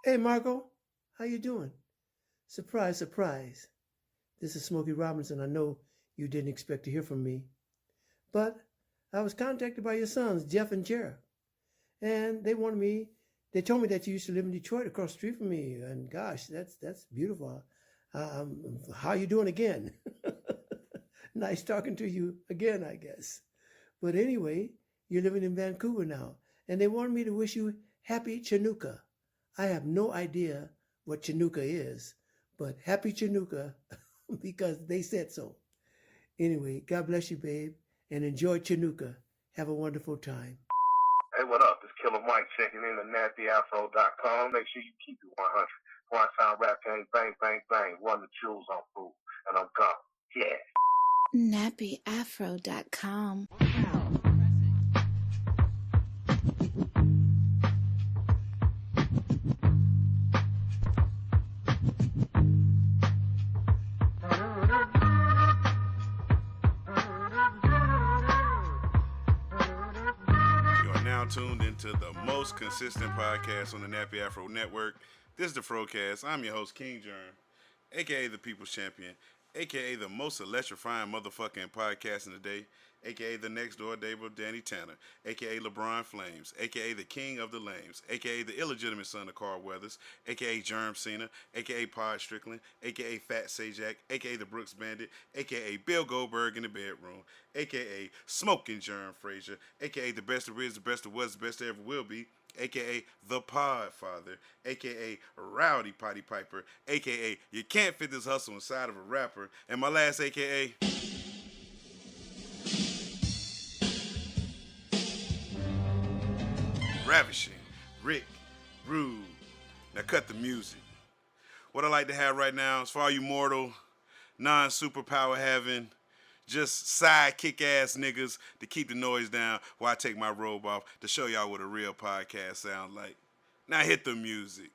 Hey, Marco, how you doing? Surprise, surprise. This is Smokey Robinson. I know you didn't expect to hear from me, but I was contacted by your sons, Jeff and Jared, and they told me that you used to live in Detroit across the street from me, and gosh, that's beautiful. How you doing again? Nice talking to you again, I guess. But anyway, you're living in Vancouver now, and they wanted me to wish you happy Chinooka. I have no idea what Chinooka is, but happy Chinooka because they said so. Anyway, God bless you, babe, and enjoy Chinooka. Have a wonderful time. Hey, what up? It's Killer Mike checking in at nappyafro.com. Make sure you keep it 100. One sound rap gang, bang, bang, bang. Run the jewels on food, and I'm gone. Yeah. nappyafro.com. Tuned into the most consistent podcast on the Nappy Afro Network. This is the FROCAST. I'm your host, King Germ, aka the People's Champion, aka the most electrifying motherfucking podcast in the day, aka the next door neighbor Danny Tanner, aka LeBron Flames, aka the King of the Lames, aka the illegitimate son of Carl Weathers, aka Germ Cena, aka Pod Strickland, aka Fat Sajak, aka the Brooks Bandit, aka Bill Goldberg in the bedroom, aka Smoking Germ Frazier, aka the best there is, the best there was, the best there ever will be, aka the Podfather, aka Rowdy Potty Piper, aka you can't fit this hustle inside of a rapper, and my last aka Ravishing Rick Rude. Now cut the music. What I like to have right now is for all you mortal, non-superpower having, just sidekick ass niggas to keep the noise down while I take my robe off to show y'all what a real podcast sounds like. Now hit the music.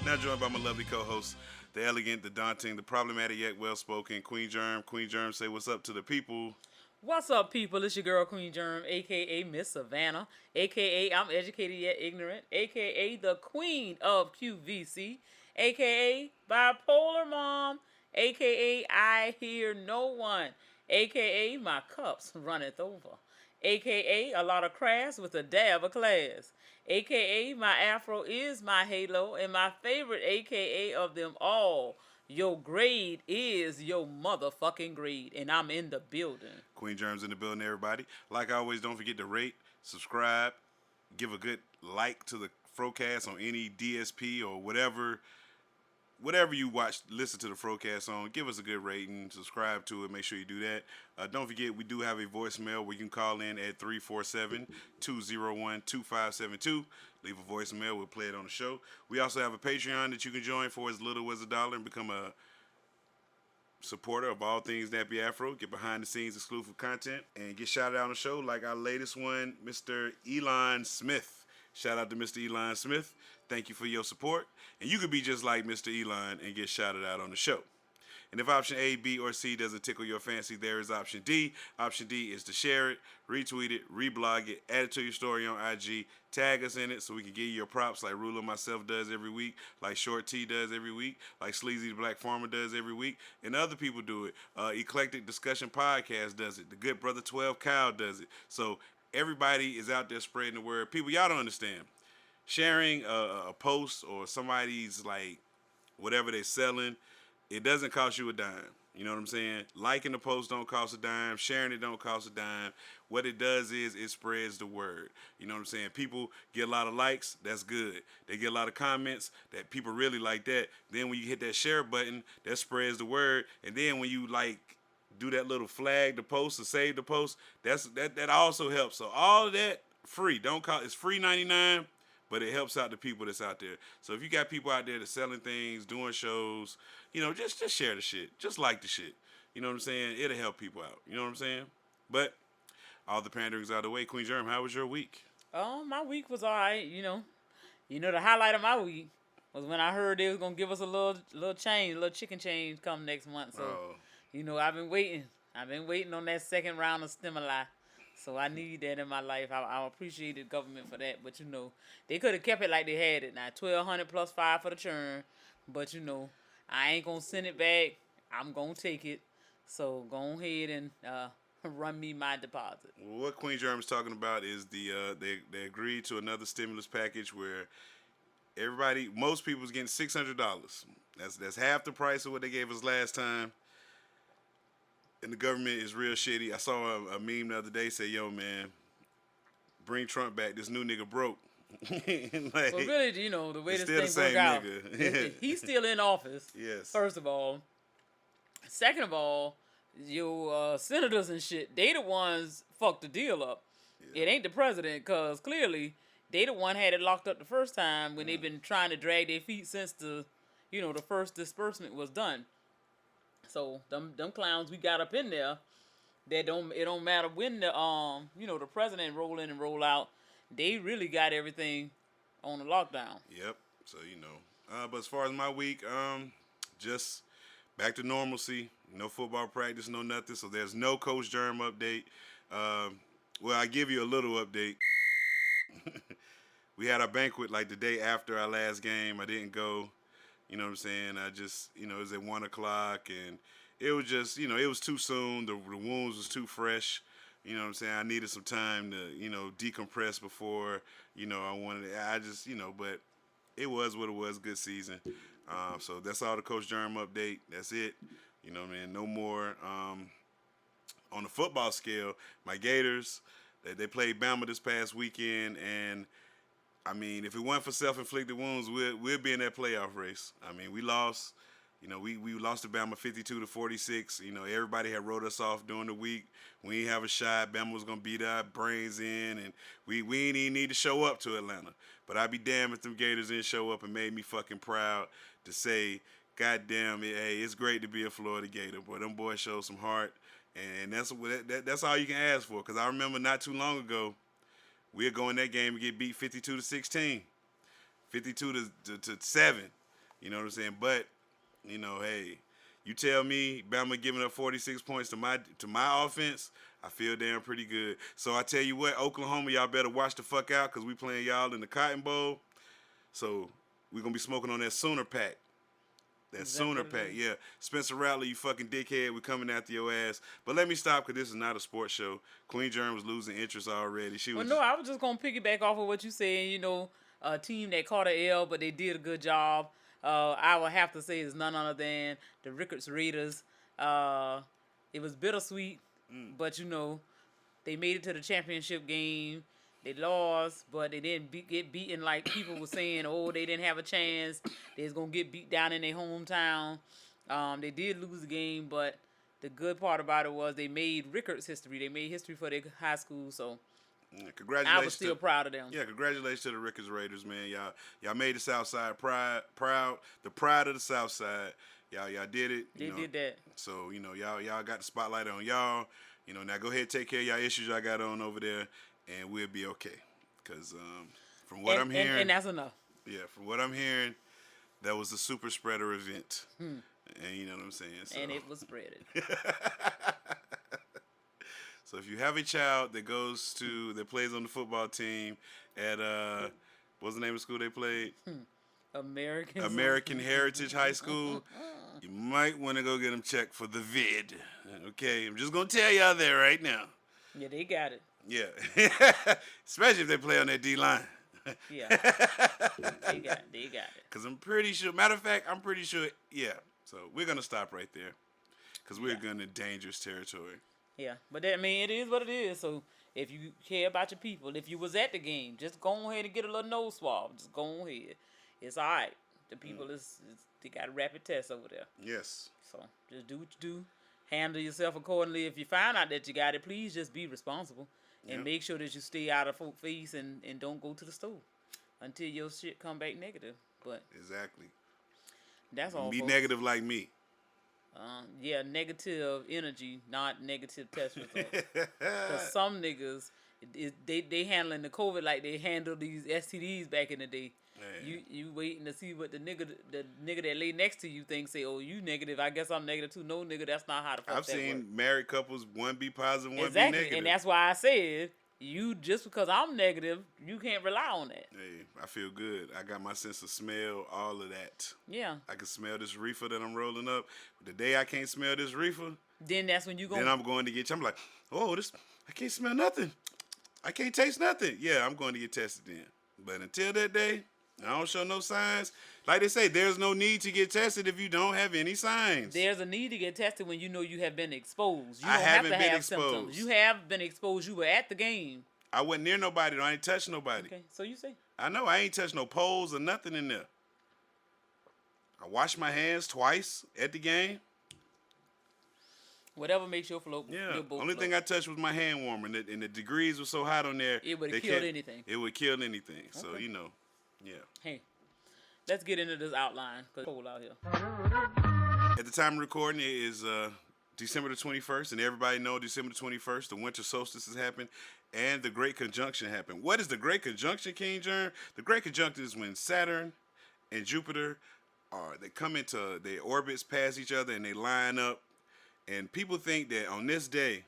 Now joined by my lovely co-host, the elegant, the daunting, the problematic yet well-spoken Queen Germ. Queen Germ, say what's up to the people. What's up, people? It's your girl, Queen Germ, a.k.a. Miss Savannah, a.k.a. I'm educated yet ignorant, a.k.a. the Queen of QVC, a.k.a. Bipolar Mom, a.k.a. I hear no one, a.k.a. my cups runneth over, a.k.a. a lot of crass with a dab of class, a.k.a. my afro is my halo, and my favorite a.k.a. of them all, your grade is your motherfucking grade, and I'm in the building. Queen Germ's in the building, everybody. Like always, don't forget to rate, subscribe, give a good like to the FROCAST on any DSP or whatever you listen to the FROCAST on. Give us a good rating, subscribe to it, make sure you do that. Don't forget, we do have a voicemail where you can call in at 347-201-2572. Leave a voicemail, we'll play it on the show. We also have a Patreon that you can join for as little as $1 and become a supporter of all things Nappy Afro, get behind the scenes exclusive content, and get shouted out on the show like our latest one, Mr. Elon Smith. Shout out to Mr. Elon Smith. Thank you for your support. And you could be just like Mr. Elon and get shouted out on the show. And if option A, B, or C doesn't tickle your fancy, there is option D. Option D is to share it, retweet it, reblog it, add it to your story on IG, tag us in it so we can give you your props like Ruler myself does every week, like Short T does every week, like Sleazy the Black Farmer does every week, and other people do it. Eclectic Discussion Podcast does it. The Good Brother 12 Cow does it. So everybody is out there spreading the word. People, y'all don't understand. Sharing a post or somebody's like whatever they're selling, it doesn't cost you a dime. You know what I'm saying? Liking the post don't cost a dime. Sharing it don't cost a dime. What it does is it spreads the word. You know what I'm saying? People get a lot of likes. That's good. They get a lot of comments that people really like that. Then when you hit that share button, that spreads the word. And then when you like do that little flag the post or save the post, that also helps. So all of that free. Don't cost. It's free 99. But it helps out the people that's out there. So if you got people out there that's selling things, doing shows, you know, just share the shit. Just like the shit. You know what I'm saying? It'll help people out. You know what I'm saying? But all the panderings out of the way. Queen Germ, how was your week? Oh, my week was all right. You know, the highlight of my week was when I heard they was gonna give us a little change, a little chicken change come next month. So, I've been waiting. I've been waiting on that second round of stimuli. So I need that in my life. I appreciate the government for that. But, they could have kept it like they had it. Now, 1,200 plus 5 for the churn. But, I ain't going to send it back. I'm going to take it. So go ahead and run me my deposit. Well, what Queen Germ's talking about is they agreed to another stimulus package where most people was getting $600. That's half the price of what they gave us last time. And the government is real shitty. I saw a meme the other day say, "Yo, man, bring Trump back. This new nigga broke." Well, really, the way it's this still thing the work same out, nigga. he's still in office. Yes. First of all. Second of all, your senators and shit, they the ones fucked the deal up. Yeah. It ain't the president, because clearly they the one had it locked up the first time when they've been trying to drag their feet since the first disbursement was done. So them clowns we got up in there, it don't matter when the president roll in and roll out, they really got everything on the lockdown. Yep. So but as far as my week, just back to normalcy. No football practice, no nothing. So there's no Coach Germ update. Well, I give you a little update. We had our banquet like the day after our last game. I didn't go. You know what I'm saying? I just, it was at 1 o'clock, and it was just, it was too soon. The wounds was too fresh. You know what I'm saying? I needed some time to, decompress before, I just, but it was what it was. Good season. So that's all the Coach Germ update. That's it. Man, no more. On the football scale, my Gators, they played Bama this past weekend, and I mean, if it weren't for self-inflicted wounds, we'll be in that playoff race. I mean, we lost. We lost to Bama 52-46. Everybody had wrote us off during the week. We didn't have a shot. Bama was gonna beat our brains in, and we didn't even need to show up to Atlanta. But I'd be damned if them Gators didn't show up and made me fucking proud to say, God damn it, hey, it's great to be a Florida Gator. Boy, them boys showed some heart, and that's all you can ask for. Because I remember not too long ago, we'd go in that game and get beat 52-16, 52-7. You know what I'm saying? But hey, you tell me Bama giving up 46 points to my offense, I feel damn pretty good. So I tell you what, Oklahoma, y'all better watch the fuck out, because we playing y'all in the Cotton Bowl. So we're going to be smoking on that Sooner Pack. That Sooner Pack, yeah. Spencer Rattler, you fucking dickhead, we're coming after your ass. But let me stop, because this is not a sports show. Queen Germ was losing interest already. I was just going to piggyback off of what you said. A team that caught a L, but they did a good job. I would have to say is none other than the Ricketts Raiders. It was bittersweet, but they made it to the championship game. They lost, but they didn't get beaten like people were saying. Oh, they didn't have a chance. They was gonna get beat down in their hometown. They did lose the game, but the good part about it was they made Ricketts history. They made history for their high school. So congratulations! I was still proud of them. Yeah, congratulations to the Ricketts Raiders, man. Y'all made the South Side proud. The pride of the South Side. Y'all did it. They did that. So y'all got the spotlight on y'all. Now go ahead, take care of y'all issues y'all got on over there, and we'll be okay. Because from what I'm hearing, and that's enough. Yeah, from what I'm hearing, that was a super spreader event, and you know what I'm saying. So. And it was spreaded. So if you have a child that plays on the football team at what's the name of the school they played? American Heritage High School. You might want to go get them checked for the vid. Okay, I'm just gonna tell y'all there right now. Yeah, they got it. Yeah, especially if they play on that D line. Yeah, they got it. Cause I'm pretty sure. Matter of fact, I'm pretty sure. Yeah. So we're gonna stop right there, cause we're going to dangerous territory. Yeah, but it is what it is. So if you care about your people, if you was at the game, just go ahead and get a little nose swab. Just go ahead. It's all right. The people they got a rapid test over there. Yes. So just do what you do. Handle yourself accordingly. If you find out that you got it, please just be responsible and make sure that you stay out of folks' face and don't go to the store until your shit come back negative. But exactly. That's all. Be negative like me. Yeah, negative energy, not negative test results. Because some niggas, they handling the COVID like they handled these STDs back in the day. You waiting to see what the nigga that lay next to you thinks. Say, oh, you negative. I guess I'm negative too. No, nigga, that's not how the fuck I've that seen work. married couples, one be positive, one Exactly, be negative. and that's why I said you just because I'm negative, you can't rely on that. Hey, I feel good. I got my sense of smell, all of that. Yeah. I can smell this reefer that I'm rolling up. The day I can't smell this reefer, Then that's when you go. then I'm going to get. I'm like, oh, I can't smell nothing. I can't taste nothing. Yeah, I'm going to get tested then. But until that day, I don't show no signs. Like they say, there's no need to get tested if you don't have any signs. There's a need to get tested when you know you have been exposed. You I don't have haven't to been have exposed. symptoms. You have been exposed. You were at the game. I wasn't near nobody. I ain't touched nobody. Okay, so you say. I know. I ain't touched no poles or nothing in there. I washed my hands twice at the game. Whatever makes your float. Yeah. Your boat Only float. thing I touched was my hand warmer, and the degrees were so hot on there. It would they have killed can't- anything. It would kill anything. So Okay. yeah. Hey, let's get into this outline because it's cold out here. At the time of recording, it is December the 21st, and everybody know December the 21st, the winter solstice has happened, and the Great Conjunction happened. What is the Great Conjunction, King Germ? The Great Conjunction is when Saturn and Jupiter they come into their orbits past each other and they line up, and people think that on this day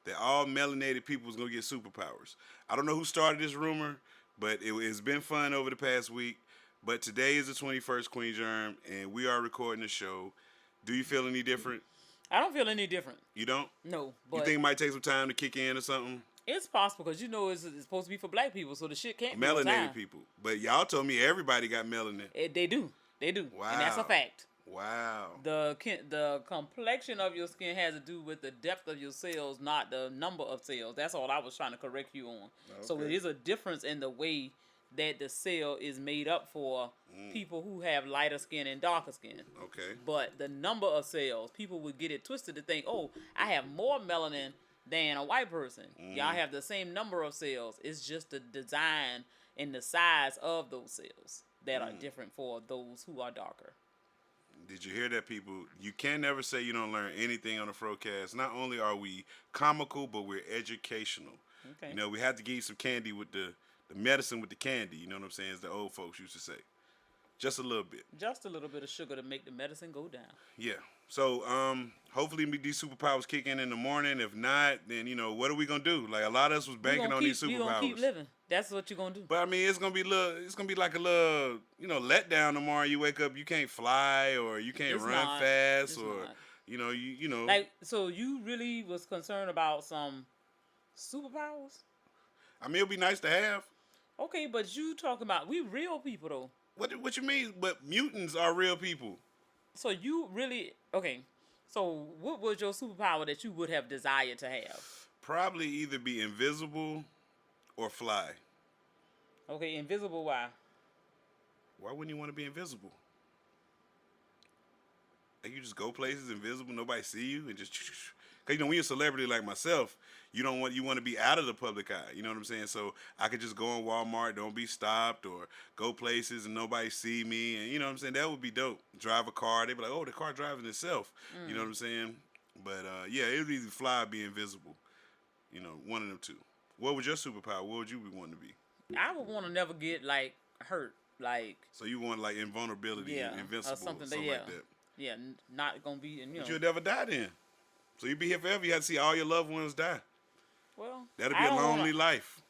that all melanated people is gonna get superpowers. I don't know who started this rumor, but it's been fun over the past week. But today is the 21st, Queen Germ, and we are recording the show. Do you feel any different? I don't feel any different. You don't? No, but You think it might take some time to kick in or something? it's possible because it's supposed to be for black people, so the shit can't be on time. Melanated people. But y'all told me everybody got melanin. They do, Wow. and that's a fact. Wow. The complexion of your skin has to do with the depth of your cells, not the number of cells. That's all I was trying to correct you on. So it Okay. is a difference in the way that the cell is made up for people who have lighter skin and darker skin. Okay. But the number of cells, people would get it twisted to think, oh, I have more melanin than a white person. Y'all have the same number of cells. It's just the design and the size of those cells that are different for those who are darker. Did you hear that, people? You can never say you don't learn anything on the FROCAST. Not only are we comical, but we're educational. Okay. You know, we have to give you some candy with the medicine with the candy. You know what I'm saying? As the old folks used to say. Just a little bit. Just a little bit of sugar to make the medicine go down. Yeah. So, hopefully these superpowers kick in the morning. If not, then, what are we going to do? Like, a lot of us was banking on these You're going to keep superpowers. living. That's what you're going to do. But, I mean, it's going to be like a little, letdown tomorrow. You wake up, you can't fly, or you can't It's run not. fast, It's or, not. you know. Like, so you really was concerned about some superpowers? I mean, it'd be nice to have. Okay, but you talking about, we real people, though. What you mean? But mutants are real people. So you really, okay, so what was your superpower that you would have desired to have? Probably either be invisible or fly. Okay, invisible, why? Why wouldn't you want to be invisible? Like, you just go places invisible, nobody see you, and just... Because, when you're a celebrity like myself, you want to be out of the public eye. You know what I'm saying? So I could just go in Walmart, don't be stopped, or go places and nobody see me. And you know what I'm saying? That would be dope. Drive a car. They'd be like, oh, the car driving itself. You know what I'm saying? But, yeah, it would either fly or be invisible. One of them two. What was your superpower? What would you be wanting to be? I would want to never get, like, hurt. Like, So you want, like, invulnerability, yeah, invincible, or something, something like that. Yeah, not going to be, But you'll never die then. So you'd be here forever. You have to see all your loved ones die. well, That'll I be a don't lonely wanna- life.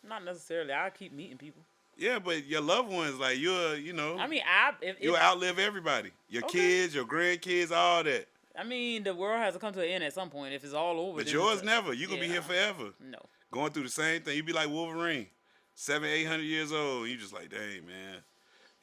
Not necessarily. I'll keep meeting people. Yeah, but your loved ones, like, I mean, you'll outlive everybody. Your Okay. kids, your grandkids, all that. I mean, the world has to come to an end at some point. If it's all over, But then yours it's never. You're going to be yeah. here forever. No. Going through the same thing. You be like Wolverine, 700-800 years old. And you just like, dang, man.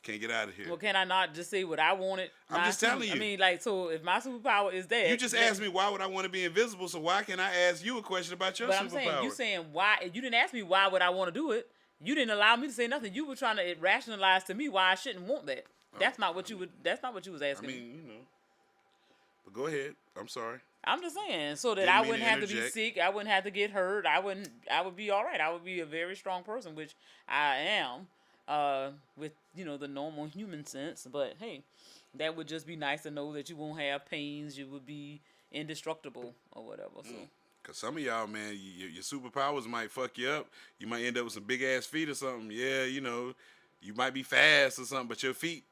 Can't get out of here. Well, can I not just say what I wanted? I'm just telling you. I mean, like, so if my superpower is that, You just asked me why would I want to be invisible, so why can't I ask you a question about your But superpower? I'm saying, you saying why? You didn't ask me why would I want to do it. You didn't allow me to say nothing. You were trying to rationalize to me why I shouldn't want that. That's not what you would. That's not what you was I asking me. mean, But go ahead. I'm sorry. I'm just saying, so that Didn't I mean wouldn't to have to be interject. sick. I wouldn't have to get hurt. I would be all right. I would be a very strong person, which I am, with the normal human sense. But hey, that would just be nice to know that you won't have pains. You would be indestructible or whatever. So. Because some of y'all, man, your superpowers might fuck you up. You might end up with some big-ass feet or something. Yeah, you might be fast or something, but your feet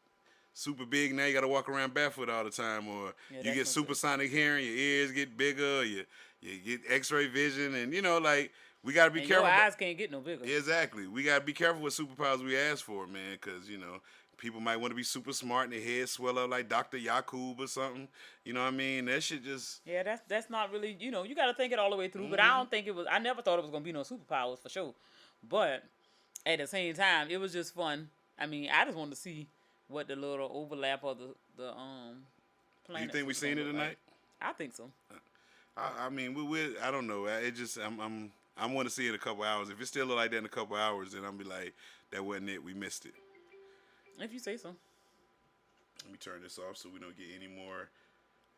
super big. Now you got to walk around barefoot all the time, or you get supersonic hearing, your ears get bigger, you get X-ray vision, and like we got to be careful. Your eyes can't get no bigger. Exactly. We got to be careful what superpowers we ask for, man, because people might want to be super smart and their head swell up like Dr. Yakub or something. You know what I mean? That shit just... Yeah, that's not really, you got to think it all the way through. But I don't think I never thought it was going to be no superpowers for sure. But at the same time, it was just fun. I mean, I just wanted to see what the little overlap of the planet. You think we seen it tonight? I think so. I mean, I don't know. It just, I want to see it in a couple hours. If it still look like that in a couple hours, then I'll be like, that wasn't it. We missed it. If you say so. Let me turn this off so we don't get any more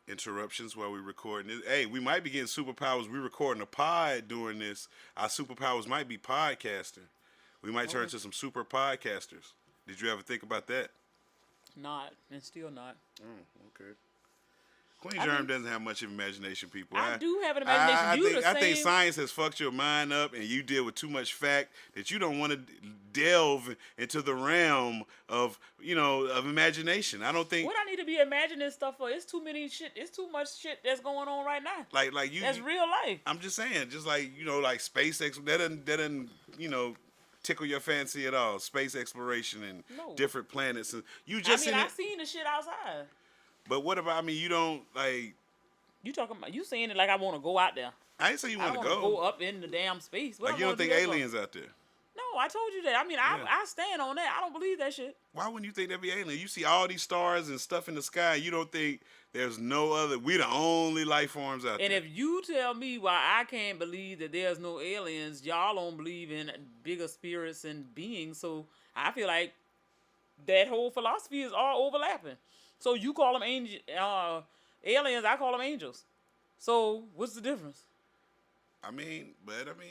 interruptions while we're recording this. Hey, we might be getting superpowers. We're recording a pod during this. Our superpowers might be podcasting. We might turn to some super podcasters. Did you ever think about that? Not, and still not. Oh, okay. Queen Germ doesn't have much of imagination, people. I do have an imagination. I think science has fucked your mind up, and you deal with too much fact that you don't want to delve into the realm of of imagination. I don't think. What I need to be imagining stuff for? It's too many shit. It's too much shit that's going on right now. Like you. That's real life. I'm just saying, just like like SpaceX. That doesn't tickle your fancy at all. Space exploration and different planets. And you just. I've seen the shit outside. But what about? I mean, you don't like. You talking about? You saying it like I want to go out there? I didn't say you want to go up in the damn space. Like you don't think aliens out there? No, I told you that. I mean, I stand on that. I don't believe that shit. Why wouldn't you think that'd be alien? You see all these stars and stuff in the sky. You don't think there's no other? We the only life forms out there. And if you tell me why I can't believe that there's no aliens, y'all don't believe in bigger spirits and beings. So I feel like that whole philosophy is all overlapping. So you call them aliens, I call them angels. So what's the difference?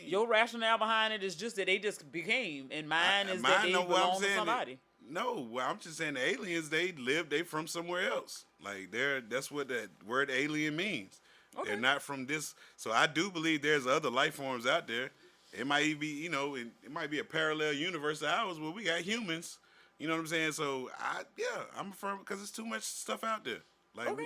Your rationale behind it is just that they just became, and mine is that they belong to somebody. I'm just saying the aliens, they from somewhere else. Like that's what that word alien means. Okay. They're not from this. So I do believe there's other life forms out there. It might be, it might be a parallel universe to ours where we got humans. You know what I'm saying? So I'm affirming because there's too much stuff out there. Like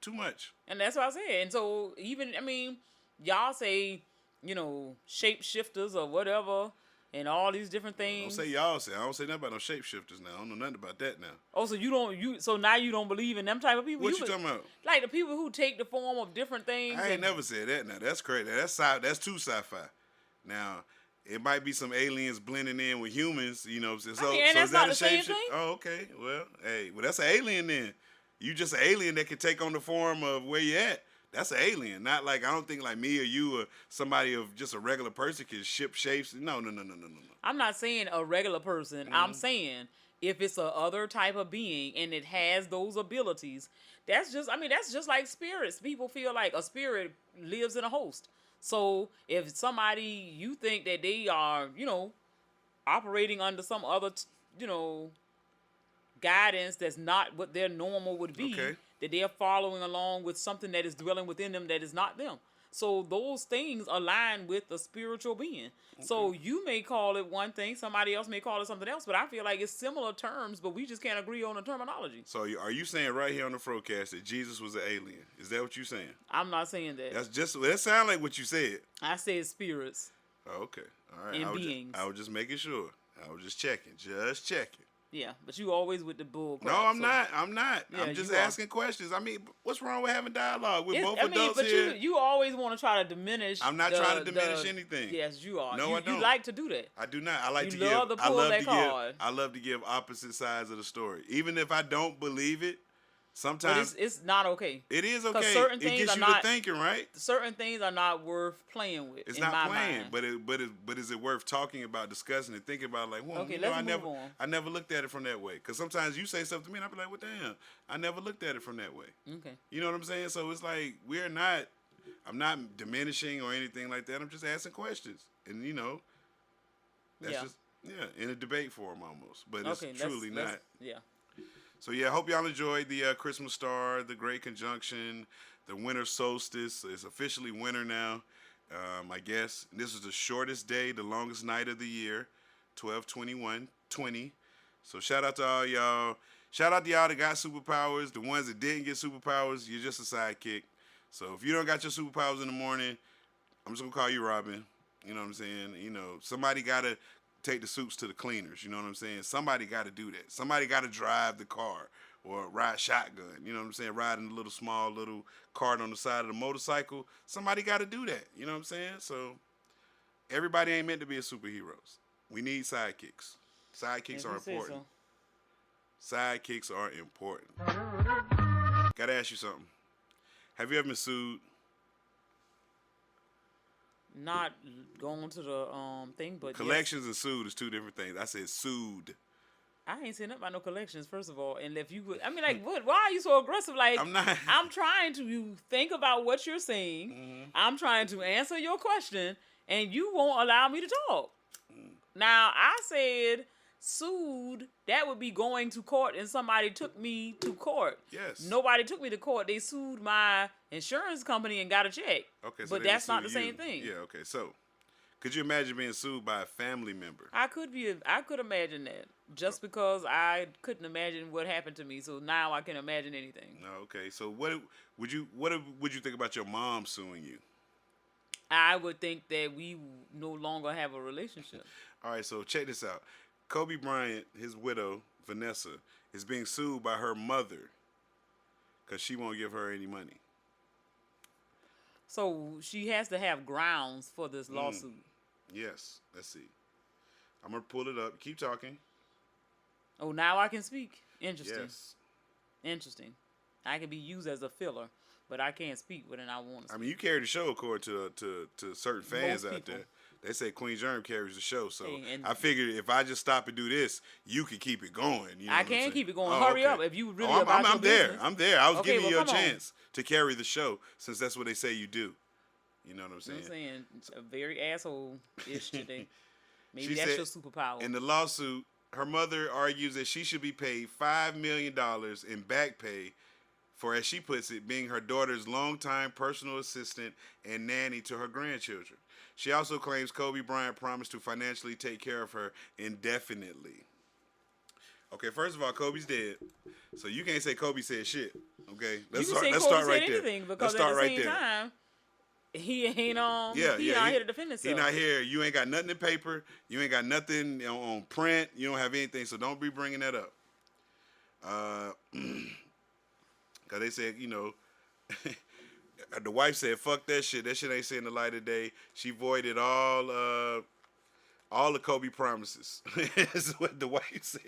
too much. And that's what I said. And so y'all say, shapeshifters or whatever, and all these different things. Don't say y'all say. I don't say nothing about no shapeshifters now. I don't know nothing about that now. Oh, so so now you don't believe in them type of people? What you talking about? Like the people who take the form of different things. I ain't never said that now. That's crazy. That's too sci-fi. Now, it might be some aliens blending in with humans, So that's is not that the a same shapeshift? thing? Oh, okay. Well, that's an alien then. You just an alien that can take on the form of where you at. That's an alien. Not like, I don't think like me or you or somebody of just a regular person can ship shapes. No. I'm not saying a regular person. Mm-hmm. I'm saying if it's a other type of being and it has those abilities, that's just like spirits. People feel like a spirit lives in a host. So if somebody, you think that they are, operating under some other, guidance that's not what their normal would be, that they're following along with something that is dwelling within them that is not them. So those things align with the spiritual being. Okay. So you may call it one thing, somebody else may call it something else, but I feel like it's similar terms, but we just can't agree on the terminology. So are you saying right here on the FROCAST that Jesus was an alien? Is that what you're saying? I'm not saying that. That sounds like what you said. I said spirits. Oh, okay. All right. And beings. I was just making sure. I was just checking. Yeah, but you always with the bull crap. No, I'm not. Yeah, I'm just asking questions. I mean, what's wrong with having dialogue? We're both adults here. But you always want to try to diminish. I'm not trying to diminish anything. Yes, you are. No, I don't. You like to do that. I do not. I like to give. I love to give opposite sides of the story, even if I don't believe it. Sometimes it's not okay. It is okay. Certain things it gets you to thinking, right? Certain things are not worth playing with. It's not playing, but is it worth talking about, discussing, and thinking about? Like, well, let's move on. I never looked at it from that way. Because sometimes you say something to me, and I be like, "What the hell? I never looked at it from that way." Okay. You know what I'm saying? So it's like I'm not diminishing or anything like that. I'm just asking questions, and that's just in a debate form almost, but it's truly not. Yeah. So I hope y'all enjoyed the Christmas star, the Great Conjunction, the winter solstice. It's officially winter now, I guess. This is the shortest day, the longest night of the year, 12/21/20. So shout out to all y'all. Shout out to y'all that got superpowers. The ones that didn't get superpowers, you're just a sidekick. So if you don't got your superpowers in the morning, I'm just gonna call you Robin. You know what I'm saying? You know, somebody gotta take the suits to the cleaners. You know what I'm saying? Somebody gotta do that. Somebody gotta drive the car or ride shotgun. You know what I'm saying? Riding a little cart on the side of the motorcycle. Somebody gotta do that. You know what I'm saying? So everybody ain't meant to be a superheroes. We need sidekicks. Sidekicks are important. Sidekicks are important. Gotta ask you something. Have you ever been sued? Not going to the thing, but collections and sued is two different things. I said sued. I ain't saying nothing about no collections, first of all. And if you would, I mean, like, what? Why are you so aggressive? Like, I'm not. I'm trying to think about what you're saying. Mm-hmm. I'm trying to answer your question, and you won't allow me to talk. Now, I said sued, that would be going to court, and somebody took me to court. Yes. Nobody took me to court. They sued my insurance company and got a check. Okay, so but that's not the same thing. Yeah, okay. So, could you imagine being sued by a family member? I could imagine that. Just because I couldn't imagine what happened to me, so now I can imagine anything. Okay. So what would you think about your mom suing you? I would think that we no longer have a relationship. All right, so check this out. Kobe Bryant, his widow, Vanessa, is being sued by her mother because she won't give her any money. So she has to have grounds for this lawsuit. Yes. Let's see. I'm going to pull it up. Keep talking. Oh, now I can speak. Interesting. Yes. Interesting. I can be used as a filler, but I can't speak when I want to speak. I mean, you carry the show according to certain fans out there. They say Queen Germ carries the show, so I figured if I just stop and do this, you can keep it going. You know I can keep it going. Hurry up if you really about your business. I'm there. I was giving you a chance to carry the show since that's what they say you do. You know what I'm saying? I'm saying a very asshole-ish today. Maybe she that's said, your superpower. In the lawsuit, her mother argues that she should be paid $5 million in back pay for, as she puts it, being her daughter's longtime personal assistant and nanny to her grandchildren. She also claims Kobe Bryant promised to financially take care of her indefinitely. Okay, first of all, Kobe's dead, so you can't say Kobe said shit. Okay, let's start right there. Because at the same time, he ain't not here to defend himself. He not here. You ain't got nothing in paper. You ain't got nothing on print. You don't have anything, so don't be bringing that up. Because they said, the wife said, fuck that shit. That shit ain't seeing the light of day. She voided all the Kobe promises. That's what the wife said.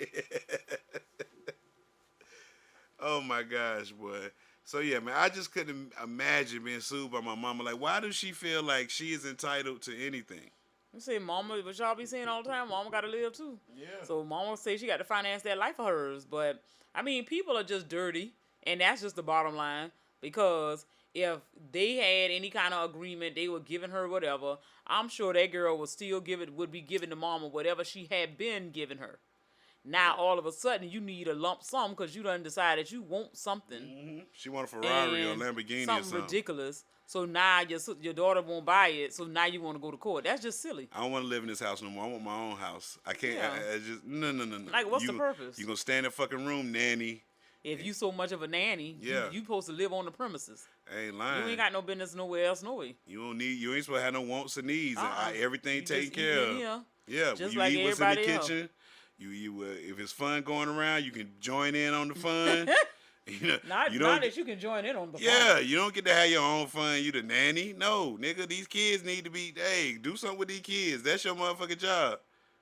Oh, my gosh, boy. So, yeah, man, I just couldn't imagine being sued by my mama. Like, why does she feel like she is entitled to anything? You say mama, but y'all be saying all the time, mama got to live, too. Yeah. So mama say she got to finance that life of hers. But, I mean, people are just dirty, and that's just the bottom line. Because if they had any kind of agreement, they were giving her whatever, I'm sure that girl would be giving the mama whatever she had been giving her. Now, all of a sudden, you need a lump sum because you done decided you want something. Mm-hmm. She want a Ferrari or Lamborghini or something. Ridiculous. So now your daughter won't buy it, so now you want to go to court. That's just silly. I don't want to live in this house no more. I want my own house. I can't. Yeah. I just no. Like, what's the purpose? You going to stay in that fucking room, nanny. If you so much of a nanny, you supposed to live on the premises. I ain't lying. You ain't got no business nowhere else, no way. You ain't supposed to have no wants or needs. Everything taken care of. Yeah, just you like eat what's in the else. kitchen. You if it's fun going around, you can join in on the fun. Not that you can join in on the fun. Yeah, you don't get to have your own fun. You the nanny. No, nigga, these kids need to be, hey, do something with these kids. That's your motherfucking job.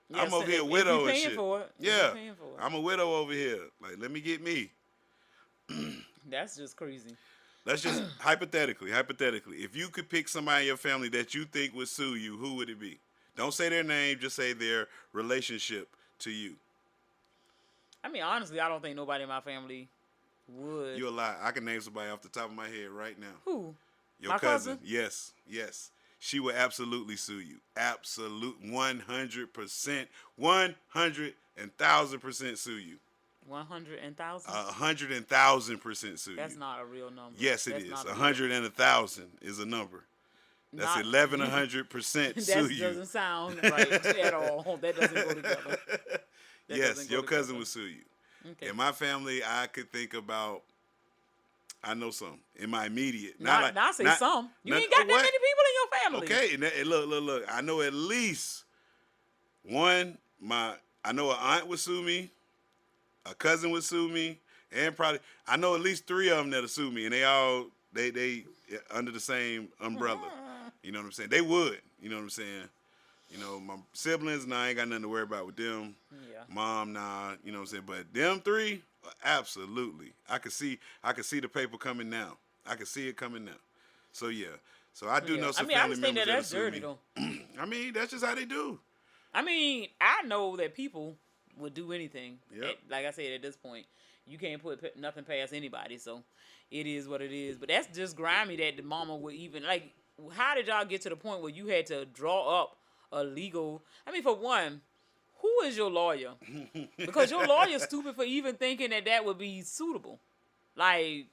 Yes, I'm over here widow and shit. For it, yeah, I'm a widow over here. Like, let me get me. That's just crazy. Let's just hypothetically, if you could pick somebody in your family that you think would sue you, who would it be? Don't say their name, just say their relationship to you. I mean, honestly, I don't think nobody in my family would. You're a lie. I can name somebody off the top of my head right now. Who? Your cousin? Yes. She would absolutely sue you. Absolute 100%. 100,000% sue you. 100,000? 100,000% sue you. That's not a real number. Yes, it is. 100 and 1,000 is a number. That's 1,100% sue you. That doesn't sound right at all. That doesn't go together. That Yes, doesn't go your cousin together. would sue you. Okay. In my family, I could think about. I know some in my immediate. Not say some. You not- ain't got that what? many people in your family. Okay, and look. I know at least one. I know an aunt would sue me, a cousin would sue me, and probably I know at least 3 of them that'll sue me, and they under the same umbrella. You know what I'm saying? They would. You know what I'm saying? You know, my siblings, nah, I ain't got nothing to worry about with them. Yeah. Mom, nah, you know what I'm saying? But them 3, absolutely. I could see the paper coming now. I could see it coming now. So yeah. So I do know some I family just think members that that's that'll dirty sue me. though. I mean, that's just how they do. I mean, I know that people would do anything. Yep. Like I said, at this point, you can't put nothing past anybody. So it is what it is. But that's just grimy that the mama would even like. How did y'all get to the point where you had to draw up a legal? I mean, for one, who is your lawyer? Because your lawyer's stupid for even thinking that would be suitable. Like,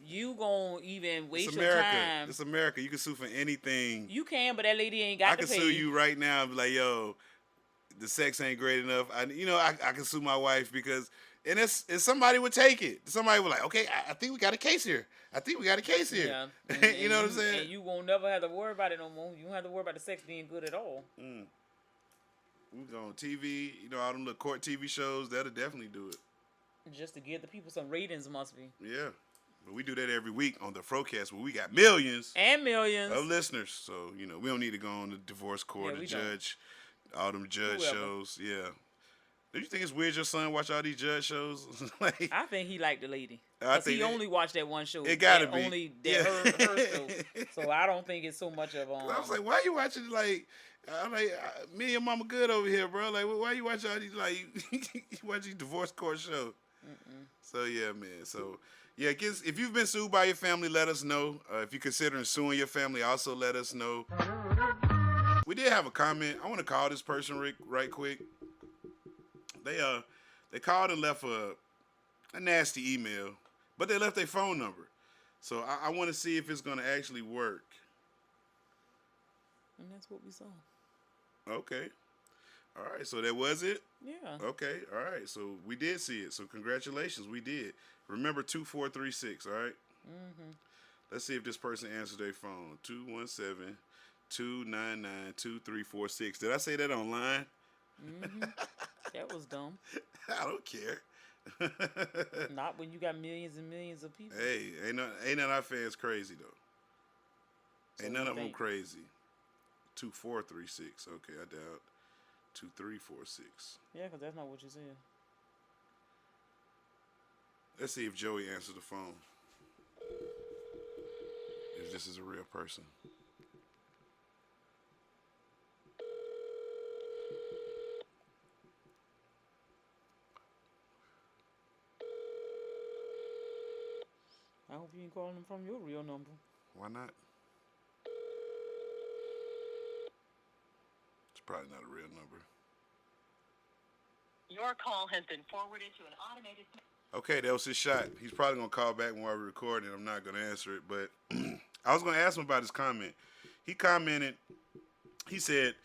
you gonna even waste It's your America. time. It's America. You can sue for anything. You can, but that lady ain't got I to can pay. sue you right now and be like, yo, the sex ain't great enough. I can sue my wife because, and somebody would take it. Somebody would like, okay, I think we got a case here. Yeah. You know what I'm saying? And you won't never have to worry about it no more. You don't have to worry about the sex being good at all. We go on TV, you know, all them little court TV shows, that'll definitely do it. Just to give the people some ratings must be. Yeah. But we do that every week on the FROCAST where we got millions And millions. of listeners. So, you know, we don't need to go on the divorce court Yeah, or we don't. judge all them judge Whoever. shows. Yeah. Do you think it's weird your son watch all these judge shows? Like, I think he liked the lady. I Because think he only watched that one show. it gotta and be. Only that Yeah. her show. So I don't think it's so much of I was like, why you watching, like, I'm like, me and your mama good over here, bro. Like, why you watch all these, like, you watch these divorce court shows? So, yeah, man. So, yeah, if you've been sued by your family, let us know. If you're considering suing your family, also let us know. We did have a comment. I want to call this person right quick. They called and left a nasty email, but they left their phone number. So I want to see if it's going to actually work. And that's what we saw. Okay. All right. So that was it? Yeah. Okay. All right. So we did see it. So congratulations. We did. Remember 2436. All right. Let's see if this person answered their phone. 217-299-2346. Did I say that online? That was dumb. I don't care. Not when you got millions and millions of people. Hey, ain't none of our fans crazy though. So Ain't what none you of them think? crazy. 2436. Okay, I doubt. 2346. Yeah, because that's not what you said. Let's see if Joey answered the phone. If this is a real person. I hope you ain't calling them from your real number. Why not? It's probably not a real number. Your call has been forwarded to an automated... Okay, that was his shot. He's probably going to call back when we're recording. I'm not going to answer it, but I was going to ask him about his comment. He commented, he said,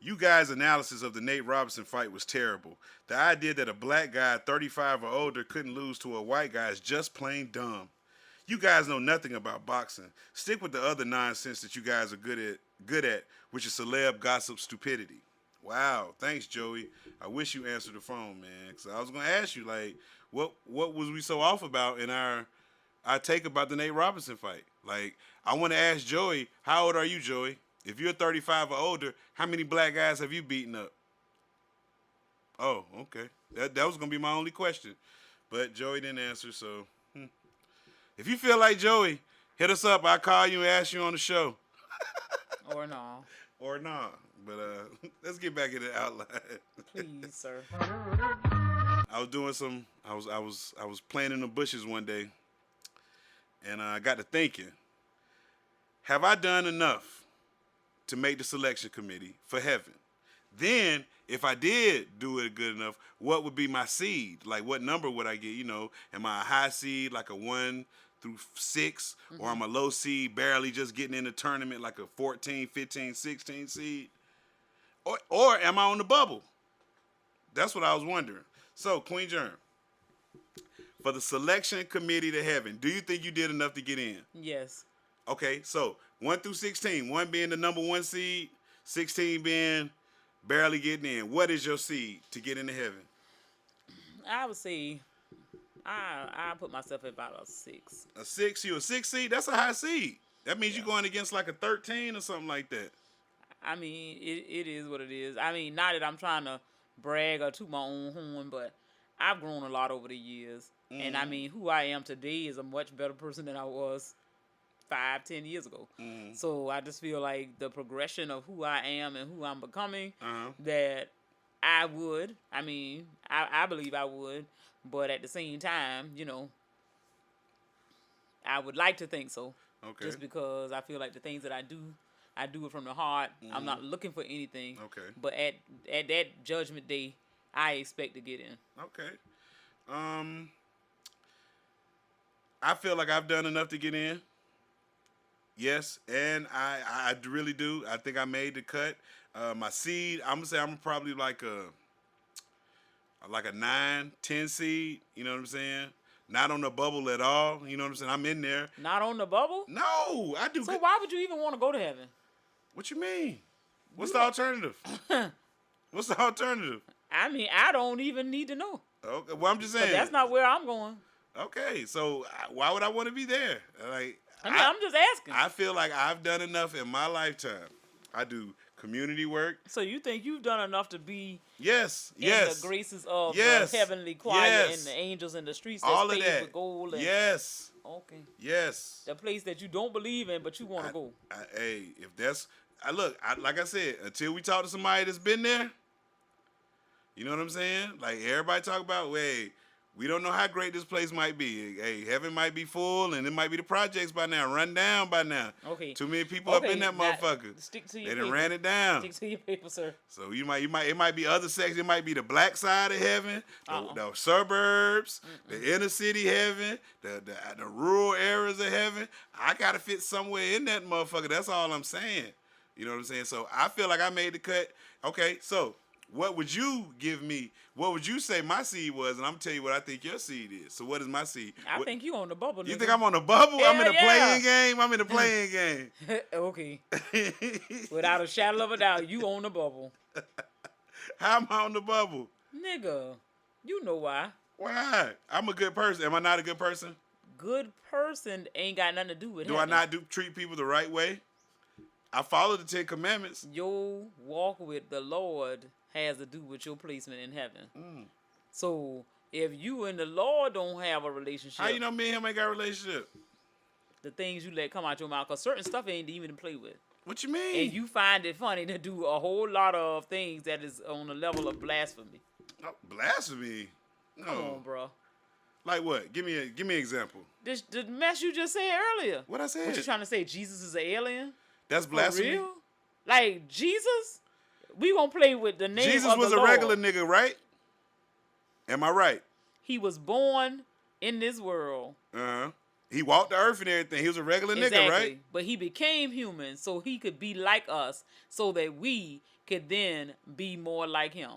you guys' analysis of the Nate Robinson fight was terrible. The idea that a black guy 35 or older couldn't lose to a white guy is just plain dumb. You guys know nothing about boxing. Stick with the other nonsense that you guys are good at, which is celeb gossip stupidity. Wow, thanks, Joey. I wish you answered the phone, man. Because I was going to ask you, like, what was we so off about in our take about the Nate Robinson fight? Like, I want to ask Joey, how old are you, Joey? If you're 35 or older, how many black guys have you beaten up? Oh, okay. That was going to be my only question. But Joey didn't answer, so... If you feel like Joey, hit us up. I'll call you and ask you on the show. Or no. Or not. But let's get back in the outline. Please, sir. I was playing in the bushes one day, and I got to thinking, have I done enough to make the selection committee for heaven? Then, if I did do it good enough, what would be my seed? Like, what number would I get? You know, am I a high seed, like a 1 through 6, or I'm a low seed, barely just getting in the tournament, like a 14, 15, 16 seed? Or am I on the bubble? That's what I was wondering. So, Queen Germ, for the selection committee to heaven, do you think you did enough to get in? Yes. Okay, so 1 through 16, 1 being the number 1 seed, 16 being barely getting in. What is your seed to get into heaven? I would say I put myself at about a 6. A 6? You a 6 seed? That's a high seed. That means you're going against like a 13 or something like that. I mean, it is what it is. I mean, not that I'm trying to brag or toot my own horn, but I've grown a lot over the years. And I mean, who I am today is a much better person than I was 5-10 years ago. So I just feel like the progression of who I am and who I'm becoming, that I would, I mean, I believe I would, but at the same time, you know, I would like to think so. Okay. Just because I feel like the things that I do it from the heart. I'm not looking for anything. Okay. But at that judgment day, I expect to get in. Okay. I feel like I've done enough to get in. Yes, and I really do. I think I made the cut. My seed, I'm gonna say I'm probably like a 9, 10 seed. You know what I'm saying? Not on the bubble at all. You know what I'm saying? I'm in there. Not on the bubble? No, I do. So why would you even want to go to heaven? What you mean? What's the alternative? What's the alternative? I mean, I don't even need to know. Okay, well, I'm just saying. But that's not where I'm going. Okay, so why would I want to be there? Like, I'm just asking. I feel like I've done enough in my lifetime. I do community work. So you think you've done enough to be yes, in the graces of the heavenly choir and the angels in the streets that's all of paved that with gold? And, yes. Okay. Yes. The place that you don't believe in, but you want to go. Hey, if that's... like I said, until we talk to somebody that's been there, you know what I'm saying? Like, everybody talk about, hey, we don't know how great this place might be. Hey, heaven might be full, and it might be the projects by now, run down by now. Okay. Too many people up in that motherfucker. Stick to your They done paper. ran it down. Stick to your paper, sir. So it might be other sections. It might be the black side of heaven, the suburbs, the inner city heaven, the rural areas of heaven. I gotta fit somewhere in that motherfucker. That's all I'm saying. You know what I'm saying? So I feel like I made the cut. Okay, so what would you give me? What would you say my seed was? And I'm gonna tell you what I think your seed is. So what is my seed? I think you on the bubble. You nigga. think I'm on the bubble? Hell I'm in the yeah. playing game. I'm in the playing game. Okay. Without a shadow of a doubt, you on the bubble. How am I on the bubble? Nigga, you know why. Why? I'm a good person. Am I not a good person? Good person ain't got nothing to do with Do heaven. I not treat people the right way? I follow the 10 Commandments. Your walk with the Lord has to do with your placement in heaven. So if you and the Lord don't have a relationship, How you know me and him ain't got a relationship? the things you let come out your mouth, because certain stuff ain't even to play with. What you mean? And you find it funny to do a whole lot of things that is on the level of blasphemy. Oh, blasphemy? No. Come on, bro. Like what? Give me an example. The mess you just said earlier. What I said? What you trying to say? Jesus is an alien? That's For blasphemy. real? Like Jesus? We gonna play with the name Jesus of the was a Lord. regular nigga, right? Am I right? He was born in this world. He walked the earth and everything. He was a regular nigga, right? But he became human so he could be like us, so that we could then be more like him.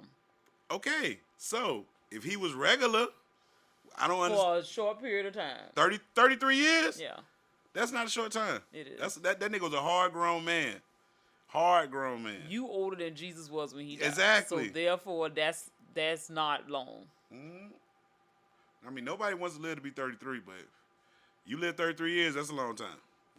Okay, so if he was regular, I don't understand. For a short period of time. 33 years? Yeah. That's not a short time. It is. That nigga was a hard-grown man. Hard-grown man. You older than Jesus was when he died. Exactly. So therefore, that's not long. I mean, nobody wants to live to be 33, but you live 33 years, that's a long time.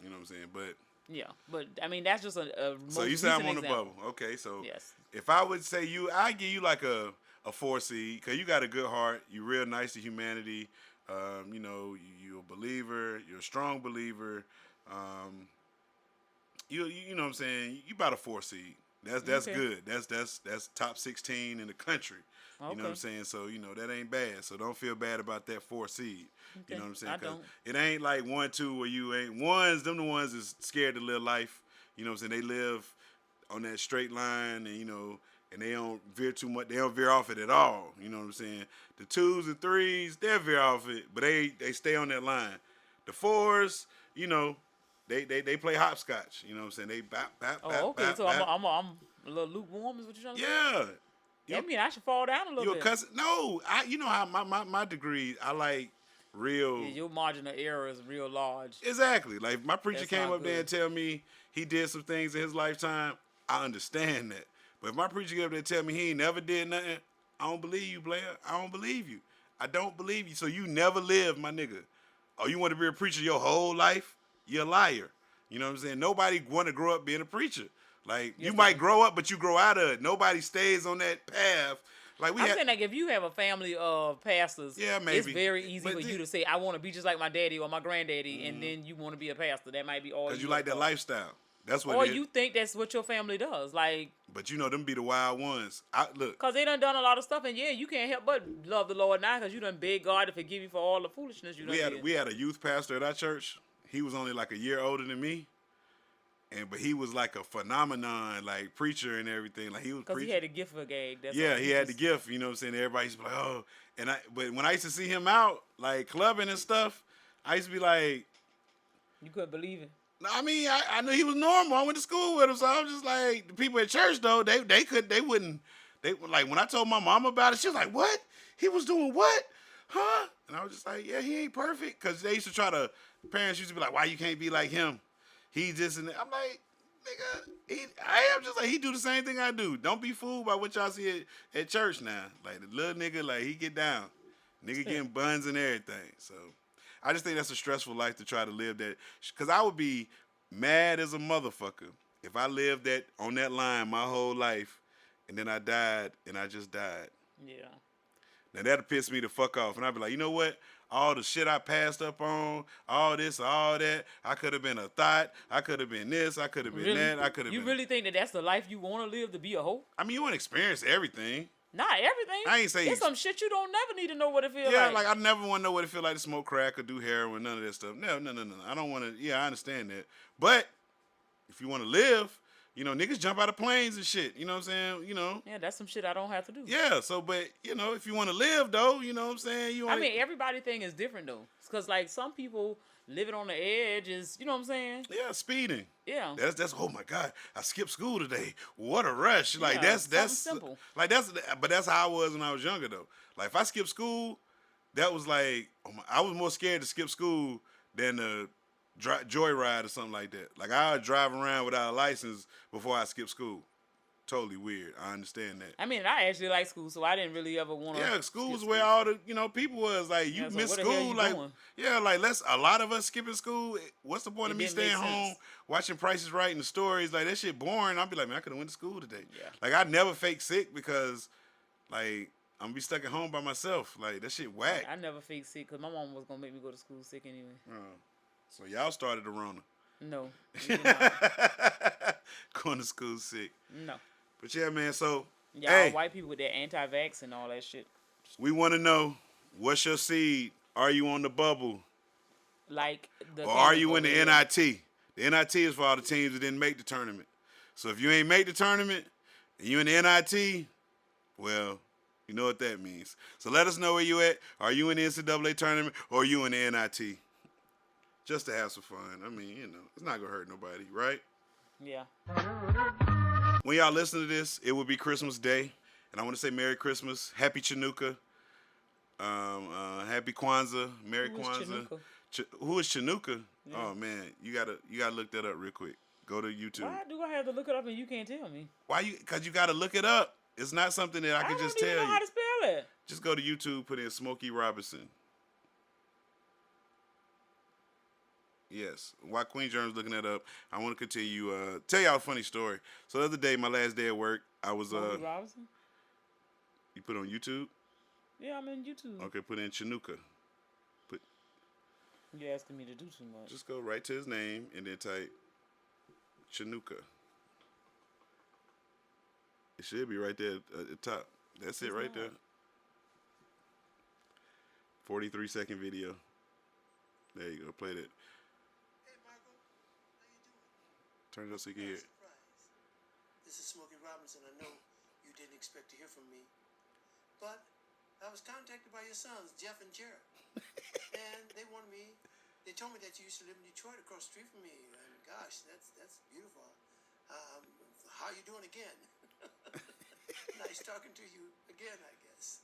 You know what I'm saying? But Yeah, but I mean that's just a so most you say I'm recent on the example. bubble. Okay, so Yes. if I would say I give you like a 4 seed, because you got a good heart, you're real nice to humanity. You know, you're a believer, you're a strong believer. You know what I'm saying? You about a 4 seed. That's Okay. good. That's top 16 in the country. You know what I'm Okay. saying? So, you know, that ain't bad. So don't feel bad about that 4 seed. Okay. You know what I'm saying? I 'Cause don't. it ain't like 1, 2 where you ain't ones. Them the ones is scared to live life. You know what I'm saying? They live on that straight line, and you know, and they don't veer too much. They don't veer off it at all. You know what I'm saying? The 2s and 3s, they'll veer off it, but they stay on that line. The 4s, you know, they play hopscotch. You know what I'm saying? They bap bap bap. Oh, okay. bap, So bap. I'm a little lukewarm, is what you're trying to say? Yeah. That mean I should fall down a little You a bit. cousin? No, you know how my degree, I like real. Yeah, your margin of error is real large. Exactly. Like, if my preacher That's came not up there and good. tell me he did some things in his lifetime, I understand that. But if my preacher get up there and tell me he ain't never did nothing, I don't believe you, Blair. I don't believe you. I don't believe you. So you never lived, my nigga. Oh, you want to be a preacher your whole life? You're a liar. You know what I'm saying? Nobody want to grow up being a preacher. Like, Yes, you they might do. grow up, but you grow out of it. Nobody stays on that path. Like, I'm saying, like, if you have a family of pastors, Yeah, it's maybe. very easy But for then- you to say, I want to be just like my daddy or my granddaddy, and then you want to be a pastor. That might be all because you like that ever. lifestyle. That's what Or it is. you think that's what your family does. Like, But you know, them be the wild ones. Look, because they done a lot of stuff, and yeah, you can't help but love the Lord now because you done beg God to forgive you for all the foolishness you done did. we had a youth pastor at our church. He was only like a year older than me. But he was like a phenomenon, like preacher and everything. Like, he was Because he preaching. had a gift for a gag. That's Yeah, all. he had the gift, you know what I'm saying? Everybody used to be like, oh. But when I used to see him out, like clubbing and stuff, I used to be like, You couldn't believe it. I mean, I knew he was normal. I went to school with him, so I was just like, the people at church though, they wouldn't, like, when I told my mom about it, she was like, what? He was doing what? Huh? And I was just like, yeah, he ain't perfect. Because they used to parents used to be like, why you can't be like him? He just, and I'm like, nigga, I am just like, he do the same thing I do. Don't be fooled by what y'all see at church now. Like, the little nigga, like, he get down. Nigga getting buns and everything. So, I just think that's a stressful life to try to live that. Because I would be mad as a motherfucker if I lived that on that line my whole life and then I died and I just died. Yeah. Now, that'll piss me the fuck off. And I'd be like, you know what? All the shit I passed up on, all this, all that, I could have been a thought. I could have been this. I could have been that. I could have been. You really think that that's the life you want to live, to be a hoe? I mean, you want to experience everything. Not everything. I ain't saying. There's some shit you don't never need to know what it feels Yeah, like. like I never want to know what it feel like to smoke crack or do heroin, none of that stuff. No. I don't want to. Yeah, I understand that. But if you want to live, you know, niggas jump out of planes and shit. You know what I'm saying? You know. Yeah, that's some shit I don't have to do. Yeah. So, but you know, if you want to live though, you know what I'm saying? I mean, everybody thing is different though. Because like some people living on the edge is, you know what I'm saying? Yeah, speeding. Yeah. That's oh my God, I skipped school today. What a rush. Like Yeah, that's simple. Like but that's how I was when I was younger though. Like if I skipped school, that was like I was more scared to skip school than to joyride or something like that. Like I would drive around without a license before I skipped school. Totally weird. I understand that. I mean, I actually like school, so I didn't really ever want to. Yeah, school was where all the people was. Like you Yeah, so miss what the hell school, you like doing? yeah, like a lot of us skipping school. What's the point It of me didn't make staying home sense. watching Price is Right and the stories? Like that shit boring. I'd be like, man, I could have went to school today. Yeah. Like I never fake sick because like I'm gonna be stuck at home by myself. Like that shit whack. I never fake sick because my mom was gonna make me go to school sick anyway. So y'all started the Rona. No, we did not. Going to school sick. No. But yeah, man. So Y'all hey, white people with that anti-vax and all that shit. we want to know what's your seed? Are you on the bubble? Like the. Or are you in chemical the there. NIT? The NIT is for all the teams that didn't make the tournament. So if you ain't make the tournament and you in the NIT, well, you know what that means. So let us know where you at. Are you in the NCAA tournament or are you in the NIT? Just to have some fun. I mean, you know, it's not going to hurt nobody, right? Yeah. When y'all listen to this, it will be Christmas Day. And I want to say Merry Christmas. Happy Chinooka. Happy Kwanzaa. Merry Who is Kwanzaa. Chinooka? Who is Chinooka? Yeah. Oh man, you gotta look that up real quick. Go to YouTube. Why do I have to look it up and you can't tell me? Why you? Cause you gotta look it up. It's not something that I can just don't tell even know you. how to spell it. Just go to YouTube, put in Smokey Robinson. Yes. While Queen Germ's looking that up, I want to continue. Tell y'all a funny story. So the other day, my last day at work, I was Smokey Robinson? You put on YouTube? Yeah, I'm in YouTube. Okay, put in Chinooka. You're asking me to do too much. Just go right to his name and then type Chinooka. It should be right there at the top. That's it right there. 43-second video. There you go. Play that. Hey, Marco. How you doing? Turn it up so you can hear it. Surprise. This is Smokey Robinson. I know you didn't expect to hear from me, but I was contacted by your sons, Jeff and Jared, and they told me that you used to live in Detroit across the street from me, and gosh, that's beautiful. How you doing again? Nice talking to you again, I guess.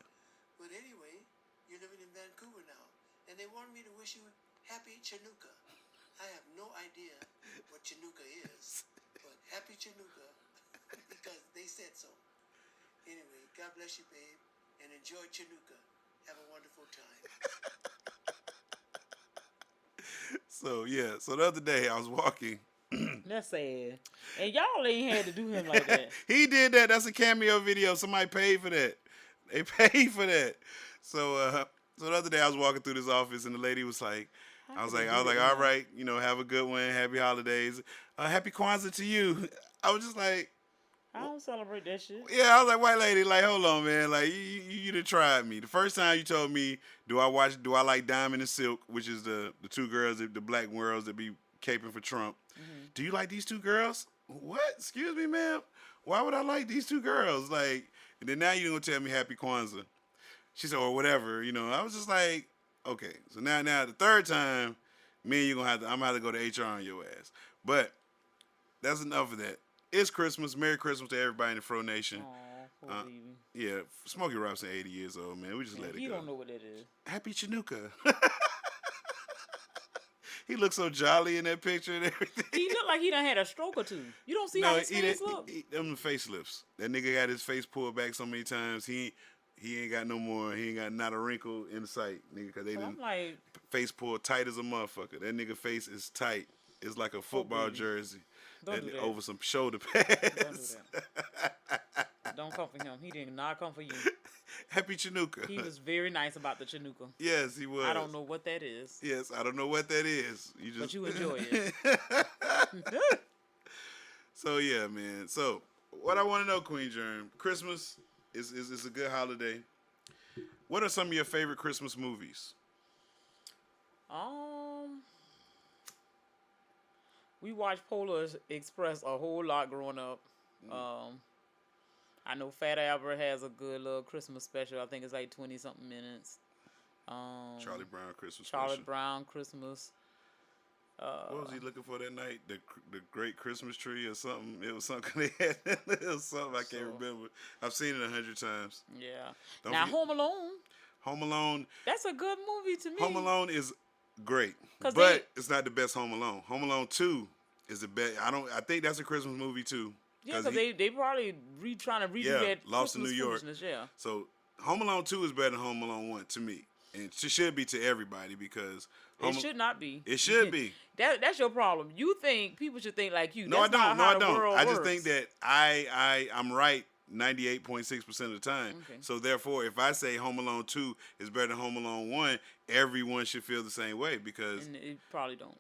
But anyway, you're living in Vancouver now, and they wanted me to wish you happy Chinooka. I have no idea what Chinooka is, but happy Chinooka because they said so. Anyway, God bless you, babe, and enjoy Chinooka. Have a wonderful time. So yeah, so the other day I was walking. That's sad. And y'all ain't had to do him like that. He did that. That's a cameo video. Somebody paid for that. They paid for that. So so the other day I was walking through this office and the lady was like, I was like, all right, you know, have a good one, happy holidays, happy Kwanzaa to you. I was just like, I don't celebrate that shit. yeah, I was like, white lady, like, hold on, man, like you done tried me. The first time you told me, do I like Diamond and Silk, which is the two girls, the black girls that be caping for Trump. Mm-hmm. Do you like these two girls? What? Excuse me, ma'am. Why would I like these two girls? Like, and then now you're gonna tell me happy Kwanzaa. She said, or whatever, you know. I was just like, okay. So now the third time, me and I'm gonna have to go to HR on your ass. But that's enough of that. It's Christmas. Merry Christmas to everybody in the Fro Nation. Aw, poor baby. Yeah, Smokey Robinson, 80 years old, man. We just let it go. You don't know what that is. Happy Chinooka. He looks so jolly in that picture and everything. He look like he done had a stroke or two. You don't see how his face look? Them facelifts. That nigga got his face pulled back so many times. He ain't got no more. He ain't got not a wrinkle in sight, nigga. Because they didn't face pulled tight as a motherfucker. That nigga face is tight. It's like a football jersey. Don't do that. Over some shoulder pads. Don't do that. Don't come for him. He did not come for you. Happy Chinooka. He was very nice about the Chinooka. Yes, he was. I don't know what that is. Yes, I don't know what that is. But you enjoy it. So yeah, man. So what I want to know, Queen Germ, Christmas is a good holiday. What are some of your favorite Christmas movies? We watched Polar Express a whole lot growing up. I know Fat Albert has a good little Christmas special. I think it's like 20-something minutes. Charlie Brown Christmas Charlie special. Brown Christmas. What was he looking for that night? The Great Christmas Tree or something? It was something they had. It was something I can't remember. I've seen it 100 times. Yeah. Now Home Alone. Home Alone. That's a good movie to me. Home Alone is great, but it's not the best Home Alone. Home Alone 2 is the best. I think that's a Christmas movie too. Yeah, because they probably trying to redo that Lost in Christmas New York. Yeah. So Home Alone 2 is better than Home Alone 1 to me. And it should be to everybody because it should not be. It should be. That's your problem. You think people should think like you. No, That's I don't. Not how I the don't. world I just works. think that I'm right 98.6% of the time. Okay. So therefore, if I say Home Alone 2 is better than Home Alone 1, everyone should feel the same way because. And it probably don't.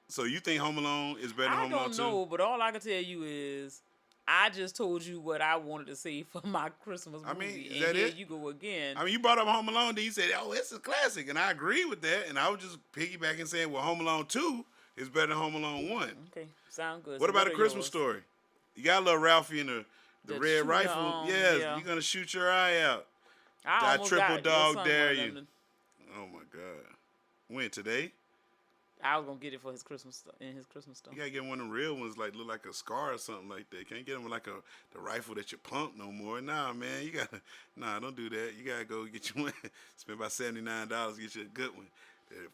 So you think Home Alone is better than Home Alone 2? I don't know, but all I can tell you is I just told you what I wanted to say for my Christmas movie. I mean, is and that here it? you go again. I mean, you brought up Home Alone, then you said, oh, it's a classic. And I agree with that. And I was just piggybacking saying, well, Home Alone 2 is better than Home Alone 1. Okay, sound good. What So about A are Christmas yours? Story? You got a little Ralphie in the red shooter, rifle. Yes, yeah. you're going to shoot your eye out. I almost got triple your dog son dare one of you. them. Oh, my God. When, today? I was gonna get it for his Christmas in his Christmas stuff. You gotta get one of the real ones, like look like a scar or something like that. Can't get them like the rifle that you pump no more. Nah, man, don't do that. You gotta go get you one. Spend about $79, get you a good one.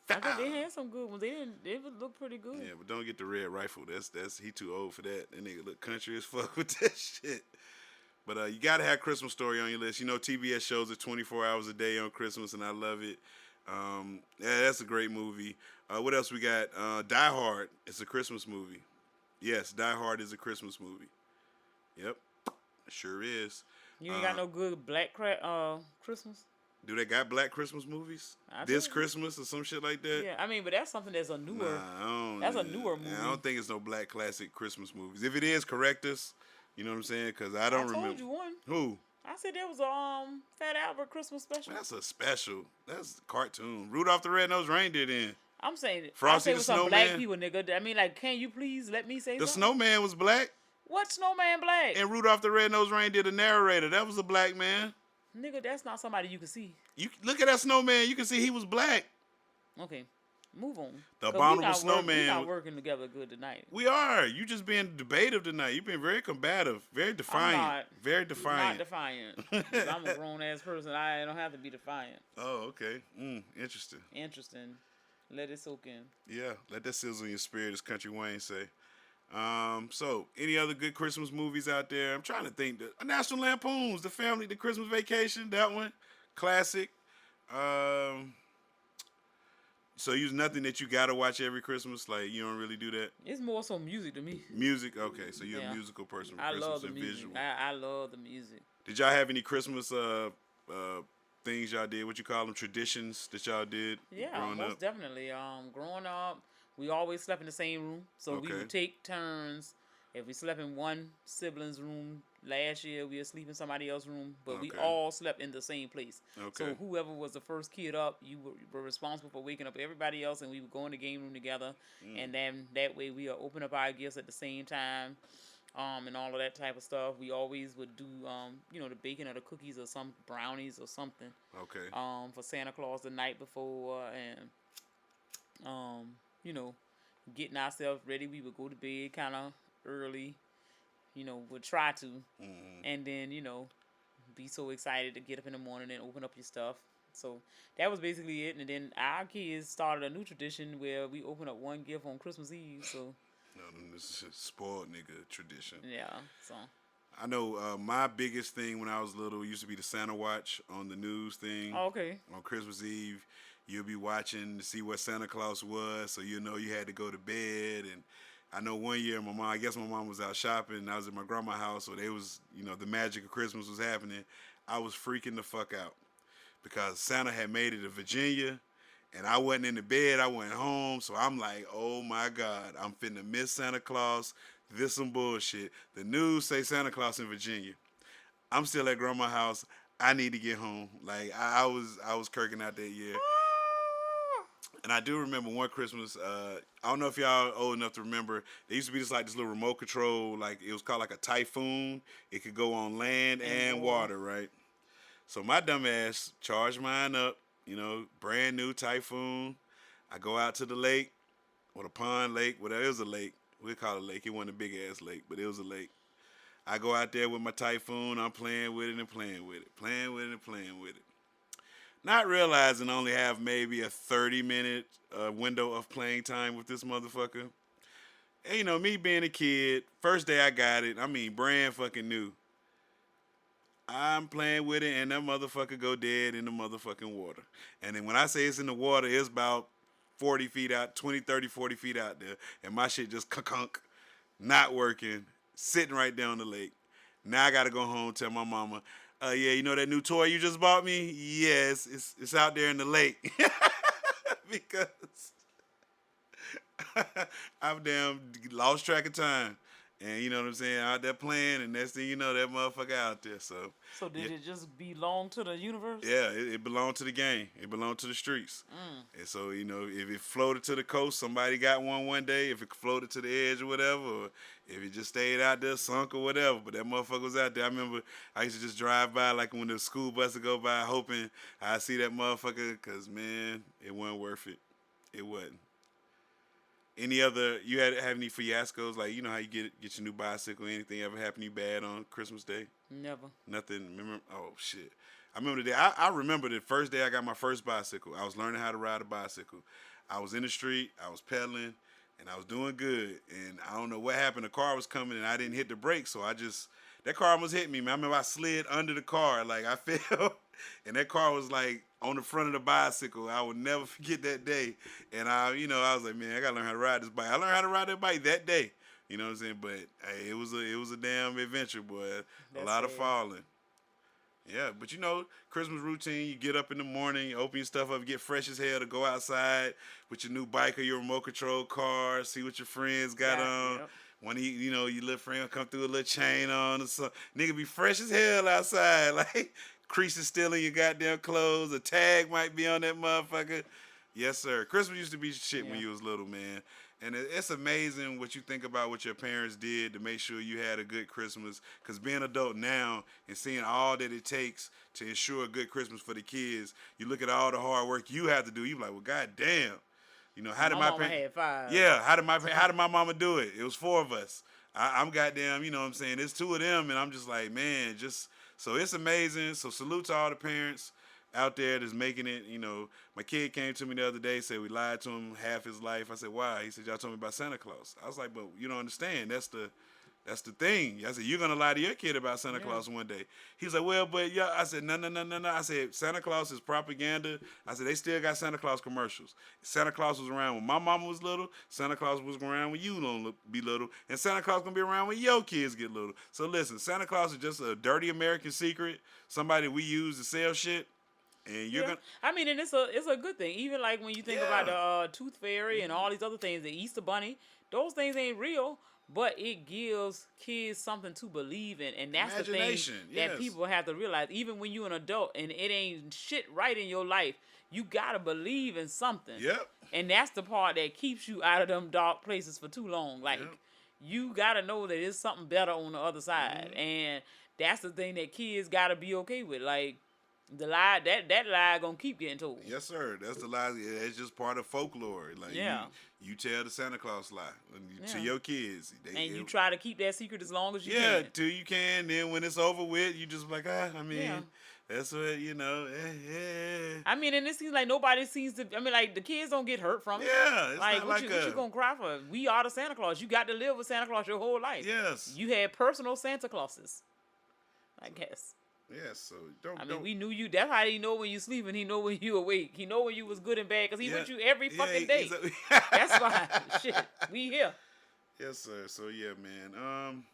I think they had some good ones. They would look pretty good. Yeah, but don't get the red rifle. That's he too old for that. That nigga look country as fuck with that shit. But you gotta have Christmas Story on your list. You know, TBS shows it 24 hours a day on Christmas, and I love it. Yeah, that's a great movie. What else we got? Die Hard. It's a Christmas movie. Yes, Die Hard is a Christmas movie. Yep, sure is. You ain't got no good black Christmas? Do they got black Christmas movies? This Christmas or some shit like that? Yeah, I mean, but that's something that's a newer. That's a newer movie. I don't think it's no black classic Christmas movies. If it is, correct us. You know what I'm saying? Because I don't remember. I told you one. Who? I said there was a Fat Albert Christmas special. That's a special. That's a cartoon. Rudolph the Red-Nosed Reindeer then. I'm saying Frosty I the said with some Snowman. black people, nigga. I mean, like, can you please let me say The something? Snowman was black. What Snowman black? And Rudolph the Red-Nosed Reindeer, the narrator, that was a black man. Nigga, that's not somebody you can see. You look at that snowman, you can see he was black. Okay. Move on. The 'Cause Abominable we Snowman. not working together good tonight. We are. You just being debative tonight. You've been very combative, very defiant. I'm not. Very Not defiant. defiant. 'Cause I'm a grown ass person. I don't have to be defiant. Oh, okay. Interesting. Interesting. Let it soak in. Yeah, let that sizzle in your spirit, as Country Wayne say. So any other good Christmas movies out there? I'm trying to think. National Lampoon's, the Christmas Vacation, that one, classic. So there's nothing that you gotta watch every Christmas. Like you don't really do that. It's more so music to me. Music, okay. So you're Yeah. a musical person. For I Christmas love the and music. visual. I love the music. Did y'all have any Christmas things y'all did? What you call them? Traditions that y'all did? Yeah, growing most up? definitely. Growing up, we always slept in the same room, so we Okay. would take turns. If we slept in one sibling's room last year, we would sleep in somebody else's room, but we Okay. all slept in the same place. Okay. So whoever was the first kid up, you were responsible for waking up everybody else, and we would go in the game room together, and then that way we would open up our gifts at the same time. And all of that type of stuff. We always would do, the baking of the cookies or some brownies or something. Okay. For Santa Claus the night before, and getting ourselves ready. We would go to bed kind of early. Would try to, and then be so excited to get up in the morning and open up your stuff. So that was basically it. And then our kids started a new tradition where we open up one gift on Christmas Eve. So. No, this is a spoiled nigga tradition. Yeah, so. I know my biggest thing when I was little used to be the Santa watch on the news thing. Oh, okay. On Christmas Eve, you'll be watching to see what Santa Claus was, so you know you had to go to bed. And I know one year my mom was out shopping, and I was at my grandma's house, so they was, the magic of Christmas was happening. I was freaking the fuck out because Santa had made it to Virginia. And I wasn't in the bed. I went home. So I'm like, oh, my God. I'm finna miss Santa Claus. This some bullshit. The news say Santa Claus in Virginia. I'm still at grandma's house. I need to get home. Like, I was kirking out that year. And I do remember one Christmas. I don't know if y'all old enough to remember. There used to be this little remote control. Like, it was called like a Typhoon. It could go on land and water, right? So my dumb ass charged mine up. Brand new Typhoon. I go out to the lake, or the pond lake, whatever. It was a lake. We call it a lake. It wasn't a big ass lake, but it was a lake. I go out there with my Typhoon. I'm playing with it and playing with it. Playing with it and playing with it. Not realizing I only have maybe a 30-minute window of playing time with this motherfucker. And, me being a kid, first day I got it, brand fucking new. I'm playing with it, and that motherfucker go dead in the motherfucking water. And then when I say it's in the water, it's about 40 feet out, 20, 30, 40 feet out there. And my shit just kunk, not working, sitting right there on the lake. Now I got to go home, tell my mama, yeah, you know that new toy you just bought me? Yes, it's out there in the lake. Because I've damn lost track of time. And you know what I'm saying? Out there playing, and next thing you know, that motherfucker out there. So Did it just belong to the universe? Yeah, it belonged to the game. It belonged to the streets. And so, if it floated to the coast, somebody got one day. If it floated to the edge or whatever, or if it just stayed out there, sunk or whatever. But that motherfucker was out there. I remember I used to just drive by, like when the school bus would go by, hoping I'd see that motherfucker, because, man, it wasn't worth it. It wasn't. Any other, you have any fiascos, like, how you get your new bicycle, anything ever happen to you bad on Christmas Day? Never. Nothing, remember? Oh, shit. I remember the day, I remember the first day I got my first bicycle. I was learning how to ride a bicycle. I was in the street, I was pedaling, and I was doing good. And I don't know what happened, the car was coming, and I didn't hit the brakes, so that car almost hit me, man. I remember I slid under the car, like, I fell, and that car was, like, on the front of the bicycle. I will never forget that day. And I was like, man, I gotta learn how to ride this bike. I learned how to ride that bike that day. You know what I'm saying? But hey, it was a damn adventure, boy. A lot of falling. Yeah, but Christmas routine, you get up in the morning, you open your stuff up, get fresh as hell to go outside with your new bike or your remote control car, see what your friends got on. Yep. When your little friend will come through with a little chain on or something. Nigga be fresh as hell outside. Like, creases still in your goddamn clothes. A tag might be on that motherfucker. Yes, sir. Christmas used to be shit when you was little, man. And it's amazing what you think about what your parents did to make sure you had a good Christmas. Because being an adult now and seeing all that it takes to ensure a good Christmas for the kids, you look at all the hard work you have to do. You like, well, goddamn. You know, how did my my mama had 5. Yeah, how did my mama do it? It was 4 of us. I'm goddamn, you know what I'm saying? It's 2 of them, and I'm just like, man, so it's amazing. So salute to all the parents out there that's making it. You know, my kid came to me the other day, said we lied to him half his life. I said, why? He said, y'all told me about Santa Claus. I was like, but you don't understand. That's the thing. I said, you're going to lie to your kid about Santa Claus one day. He's like, well, but yeah. I said, no. I said, Santa Claus is propaganda. I said, they still got Santa Claus commercials. Santa Claus was around when my mama was little. Santa Claus was around when you don't be little. And Santa Claus going to be around when your kids get little. So listen, Santa Claus is just a dirty American secret. Somebody we use to sell shit. And you're gonna. I mean, and it's a good thing. Even like when you think about the Tooth Fairy and all these other things, the Easter Bunny, those things ain't real, but it gives kids something to believe in, and that's the thing that people have to realize. Even when you're an adult and it ain't shit right in your life, you gotta believe in something. Yep. And that's the part that keeps you out of them dark places for too long. Like you gotta know that there's something better on the other side, and that's the thing that kids gotta be okay with. Like. The lie that lie gonna keep getting told. Yes, sir. That's the lie. It's just part of folklore. Like you tell the Santa Claus lie to your kids, you try to keep that secret as long as you can. Yeah, till you can. Then when it's over with, you just like I mean, that's what you know. I mean, and it seems like nobody seems to. I mean, like the kids don't get hurt from it. Yeah, it's like not what you gonna cry for? We are the Santa Claus. You got to live with Santa Claus your whole life. Yes. You had personal Santa Clauses, I guess. Yes, so don't. I mean, we knew you. That's how he know when you sleeping. He know when you awake. He know when you was good and bad because he with you every fucking day. Exactly. That's why. Shit, we here. Yes, sir. So yeah, man.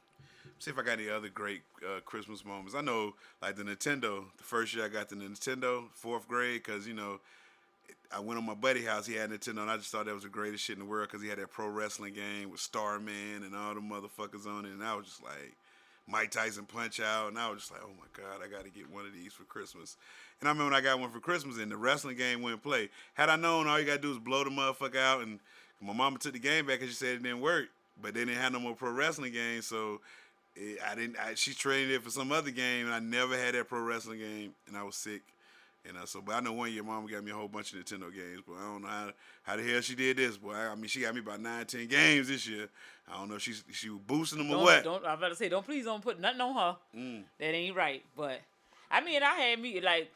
See if I got any other great Christmas moments. I know, like the Nintendo. The first year I got the Nintendo, 4th grade, because you know, I went on my buddy's house. He had Nintendo, and I just thought that was the greatest shit in the world because he had that pro wrestling game with Starman and all the motherfuckers on it, and I was just like. Mike Tyson Punch Out, and I was just like, oh my God, I got to get one of these for Christmas. And I remember when I got one for Christmas, and the wrestling game wouldn't play. Had I known, all you got to do is blow the motherfucker out, and my mama took the game back because she said it didn't work. But they didn't have no more pro wrestling games, so she traded it for some other game, and I never had that pro wrestling game, and I was sick. And but I know one year Mama got me a whole bunch of Nintendo games, but I don't know how the hell she did this, boy. I mean, she got me about 9-10 games this year. I don't know if she was boosting them or what. I was about to say, please don't put nothing on her. That ain't right. But I mean,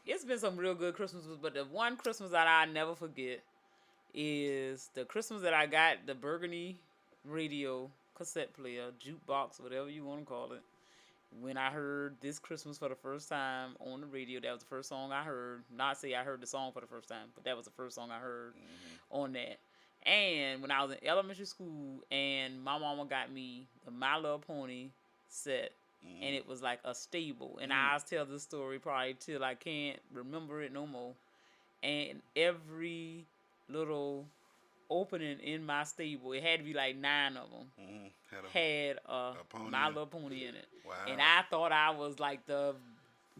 it's been some real good Christmases, but the one Christmas that I never forget is the Christmas that I got the Burgundy radio cassette player, jukebox, whatever you want to call it. When I heard This Christmas for the first time on the radio, that was the first song I heard. Not say I heard the song for the first time, but that was the first song I heard on that. And when I was in elementary school, and my mama got me the My Little Pony set, and it was like a stable. And I'll tell this story probably till I can't remember it no more. And every little opening in my stable, it had to be like 9 of them, had a My Little Pony in it. Wow. And I thought I was like the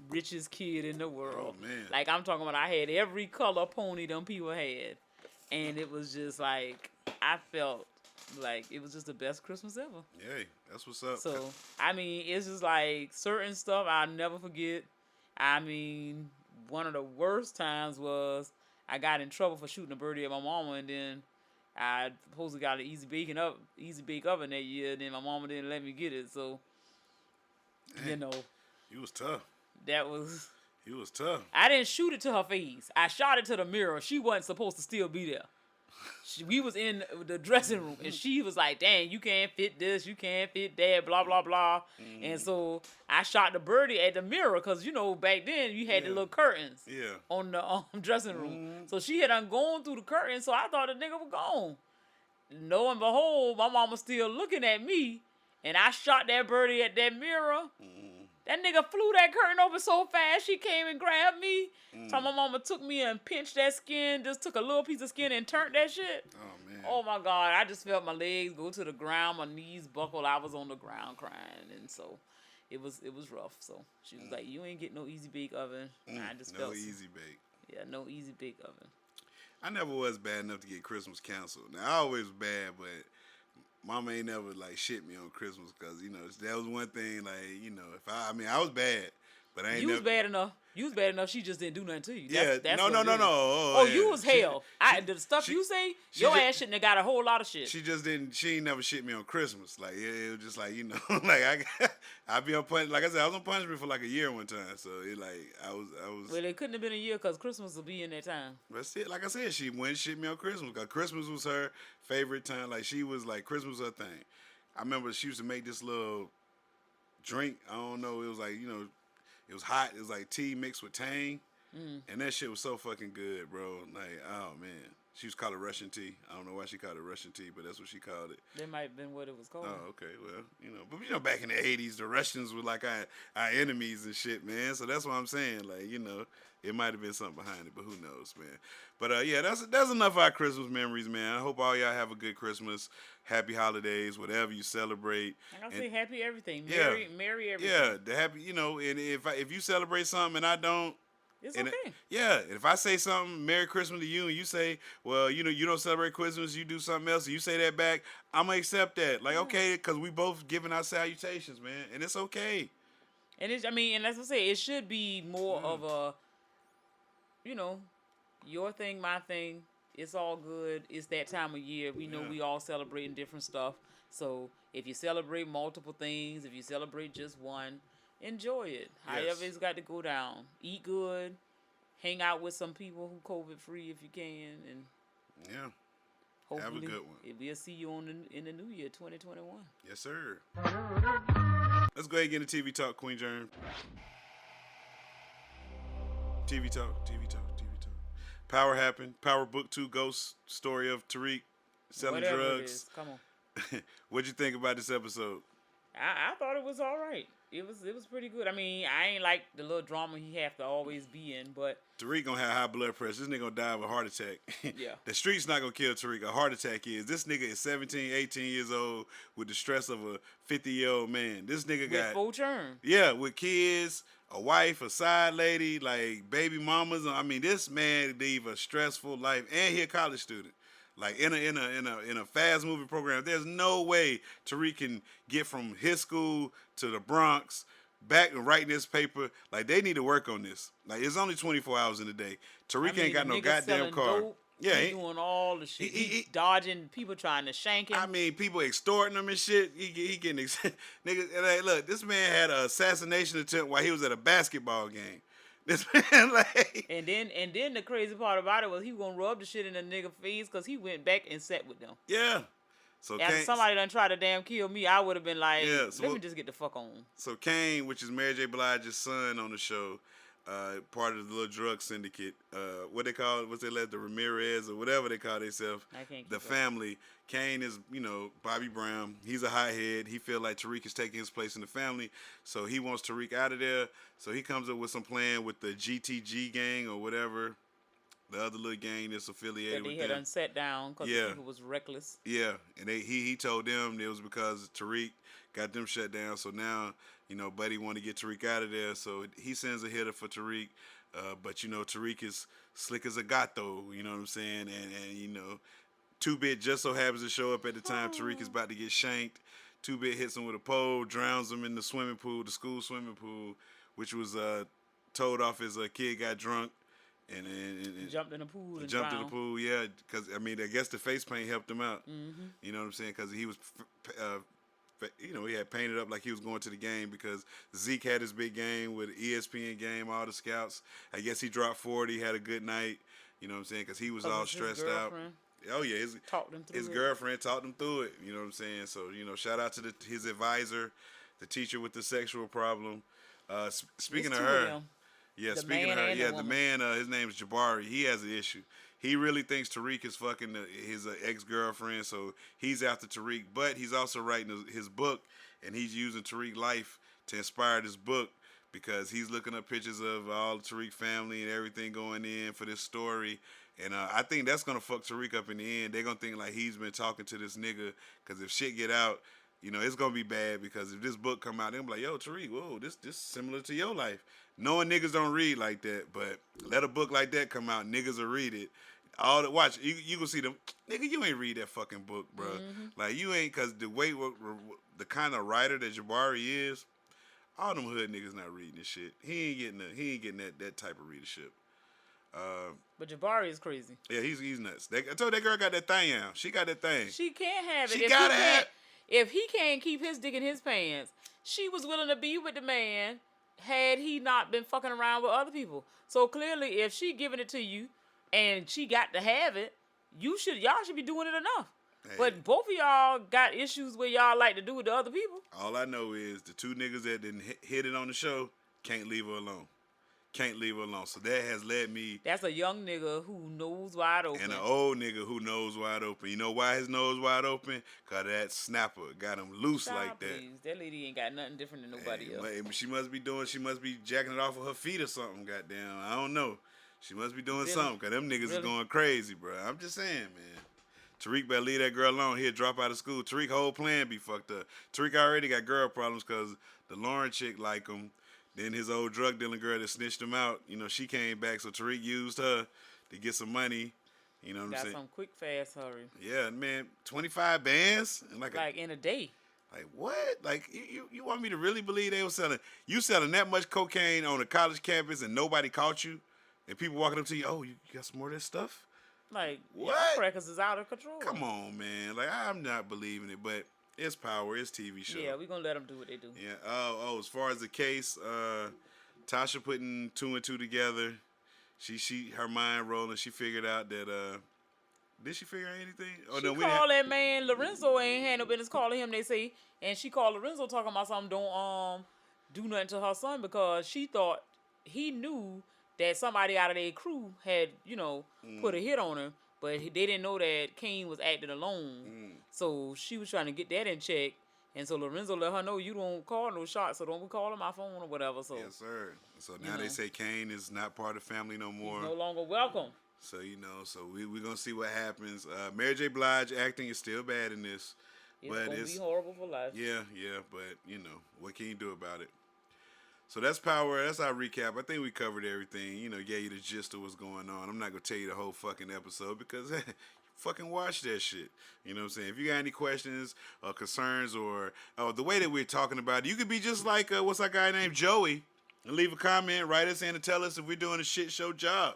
richest kid in the world. Oh, man. Like I'm talking about, I had every color pony them people had. And it was just like, I felt like it was just the best Christmas ever. Yay, that's what's up. So, I mean, it's just like certain stuff I'll never forget. I mean, one of the worst times was I got in trouble for shooting a birdie at my mama, and then I supposedly got an easy bake oven that year, and then my mama didn't let me get it. So, you know. You was tough. He was tough. I didn't shoot it to her face. I shot it to the mirror. She wasn't supposed to still be there. We was in the dressing room, and she was like, dang, you can't fit this, you can't fit that, blah, blah, blah. And so I shot the birdie at the mirror because, you know, back then you had the little curtains on the dressing room. So she had gone through the curtains, so I thought the nigga was gone. Lo and behold, my mama still looking at me, and I shot that birdie at that mirror. That nigga flew that curtain open so fast, she came and grabbed me. So my mama took me and pinched that skin, just took a little piece of skin and turned that shit. Oh, man. Oh, my God. I just felt my legs go to the ground, my knees buckled. I was on the ground crying. And so it was rough. So she was like, you ain't get no easy bake oven. I just felt easy bake. Yeah, no easy bake oven. I never was bad enough to get Christmas canceled. Now, I always was bad, but Mama ain't never, like, shit me on Christmas because, you know, that was one thing, like, you know, I was bad, But I ain't You was never. bad enough. You was bad enough. She just didn't do nothing to you. Yeah, That's no. what it is. Oh, You yeah. was hell. She- The stuff she- you say, she your ju- ass shouldn't have got a whole lot of shit. She just didn't. She ain't never shit me on Christmas. Like it was just like like I be on punishment. Like I said, I was on punishment for like a year one time. So it like I was. Well, it couldn't have been a year because Christmas will be in that time. That's it. Like I said, she went and shit me on Christmas because Christmas was her favorite time. Like she was like Christmas was her thing. I remember she used to make this little drink. I don't know. It was like it was hot. It was like tea mixed with Tang, and that shit was so fucking good, bro. Like oh man, she was called it Russian tea. I don't know why she called it Russian tea, but that's what she called it. That might have been what it was called. Oh, okay. Well, but back in the '80s, the Russians were like our enemies and shit, man. So that's what I'm saying. Like, it might have been something behind it, but who knows, man. But yeah, that's enough of our Christmas memories, man. I hope all y'all have a good Christmas, happy holidays, whatever you celebrate. And I say happy everything, Yeah. merry everything. Yeah, the happy, and if you celebrate something and I don't. It's And okay. if I say something, Merry Christmas to you, and you say, well, you don't celebrate Christmas, you do something else, and you say that back, I'm going to accept that. Like, okay, because we both giving our salutations, man, and it's okay. And and as I say, it should be more of a, your thing, my thing. It's all good. It's that time of year. We know we all celebrating different stuff. So if you celebrate multiple things, if you celebrate just one, enjoy it. However it's got to go down. Eat good. Hang out with some people who COVID free if you can, and hopefully have a good one. We'll see you in the new year, 2021. Yes, sir. Let's go ahead and get into TV Talk, Queen Germ. TV Talk. Power happened. Power Book 2 Ghost Story of Tariq selling Whatever drugs. It is. Come on. What'd you think about this episode? I thought it was all right. It was pretty good. I ain't like the little drama he have to always be in, but Tariq gonna have high blood pressure. This nigga gonna die of a heart attack. Yeah. The street's not gonna kill Tariq. A heart attack is. This nigga is 17, 18 years old with the stress of a 50-year-old man. This nigga with got full term. Yeah, with kids, a wife, a side lady, like baby mamas. This man live a stressful life, and he a college student. Like in a fast moving program, there's no way Tariq can get from his school to the Bronx back and writing this paper. Like they need to work on this. Like it's only 24 hours in a day. Tariq ain't got no nigga goddamn selling car. Dope, Yeah, he doing all the shit. He dodging people trying to shank him. People extorting him and shit. He getting nigga. Like, look, this man had an assassination attempt while he was at a basketball game. This man like. And then the crazy part about it was he was gonna rub the shit in the nigga face because he went back and sat with them. Yeah. So After somebody done tried to damn kill me, I would have been like, so let me just get the fuck on. So Kane, which is Mary J. Blige's son on the show, part of the little drug syndicate, what they call it, what's they let the Ramirez or whatever they call themselves, the family. Kane is, Bobby Brown. He's a hothead. He feel like Tariq is taking his place in the family, so he wants Tariq out of there. So he comes up with some plan with the GTG gang or whatever, the other little gang that's affiliated with them. They had sat down because the people was reckless. Yeah, and he told them it was because Tariq got them shut down. So now, Buddy want to get Tariq out of there. So he sends a hitter for Tariq. But, Tariq is slick as a gato, you know what I'm saying? And 2-Bit just so happens to show up at the time Tariq is about to get shanked. 2-Bit hits him with a pole, drowns him in the swimming pool, the school swimming pool, which was told off as a kid got drunk. And jumped in the pool and jumped drowned. in the pool, yeah. Because I guess the face paint helped him out. Mm-hmm. You know what I'm saying? Because he was, he had painted up like he was going to the game. Because Zeke had his big game with ESPN game, all the scouts. I guess he dropped 40, had a good night. You know what I'm saying? Because he was all stressed out. Oh yeah, his girlfriend talked him through it. You know what I'm saying? So shout out to his advisor, the teacher with the sexual problem. Speaking of her. Yeah, speaking of her, the man, his name is Jabari. He has an issue. He really thinks Tariq is fucking his ex-girlfriend, so he's after Tariq. But he's also writing his book, and he's using Tariq's life to inspire this book because he's looking up pictures of all the Tariq family and everything going in for this story. And I think that's going to fuck Tariq up in the end. They're going to think like he's been talking to this nigga because if shit get out, it's going to be bad because if this book come out, they're going to be like, yo, Tariq, whoa, this similar to your life. Knowing niggas don't read like that, but let a book like that come out, niggas will read it. Watch, you gonna see them, nigga, you ain't read that fucking book, bro. Mm-hmm. Like, you ain't, because the way, the kind of writer that Jabari is, All them hood niggas not reading this shit. He ain't getting that type of readership. But Jabari is crazy. Yeah, he's nuts. I told that girl got that thing out. She got that thing. She can't have it. She gotta have. If he can't keep his dick in his pants, she was willing to be with the man had he not been fucking around with other people. So clearly, if she giving it to you and she got to have it, y'all should be doing it enough. Hey. But both of y'all got issues where y'all like to do it to other people. All I know is the two niggas that didn't hit it on the show can't leave her alone. Can't leave her alone. So that has led me. That's a young nigga who knows wide open. And an old nigga who knows wide open. You know why his nose wide open? Because that snapper got him loose like that. Please. That lady ain't got nothing different than nobody else. She must be jacking it off with her feet or something, goddamn. I don't know. She must be doing something, because them niggas is going crazy, bro. I'm just saying, man. Tariq better leave that girl alone. He'll drop out of school. Tariq whole plan be fucked up. Tariq already got girl problems because the Lauren chick like him. Then his old drug dealing girl that snitched him out, she came back, so Tariq used her to get some money. You know what I'm saying? Got some quick, fast hurry. Yeah, man, 25 bands? And like in a day. Like, what? Like, you want me to really believe they were selling that much cocaine on a college campus and nobody caught you? And people walking up to you, oh, you got some more of that stuff? Like, what? Crackers is out of control. Come on, man. Like, I'm not believing it, but it's power. It's TV show. Yeah, we're going to let them do what they do. Yeah. Oh, as far as the case, Tasha putting 2 and 2 together, her mind rolling, she figured out that, did she figure out anything? Oh, she called that man, Lorenzo ain't had no business calling him, they say, and she called Lorenzo talking about something, don't do nothing to her son, because she thought he knew that somebody out of their crew had, put a hit on him, but they didn't know that Kane was acting alone. So she was trying to get that in check, and so Lorenzo let her know, you don't call no shots, so don't be calling my phone or whatever. So yes, sir. So now they say Kane is not part of the family no more. He's no longer welcome. So, so we're going to see what happens. Mary J. Blige acting is still bad in this. It's going to be horrible for life. Yeah, but, what can you do about it? So that's Power. That's our recap. I think we covered everything. Gave you the gist of what's going on. I'm not going to tell you the whole fucking episode because fucking watch that shit. You know what I'm saying? If you got any questions or concerns or the way that we're talking about it, you could be just like, what's that guy named Joey? And leave a comment, write us in and tell us if we're doing a shit show job.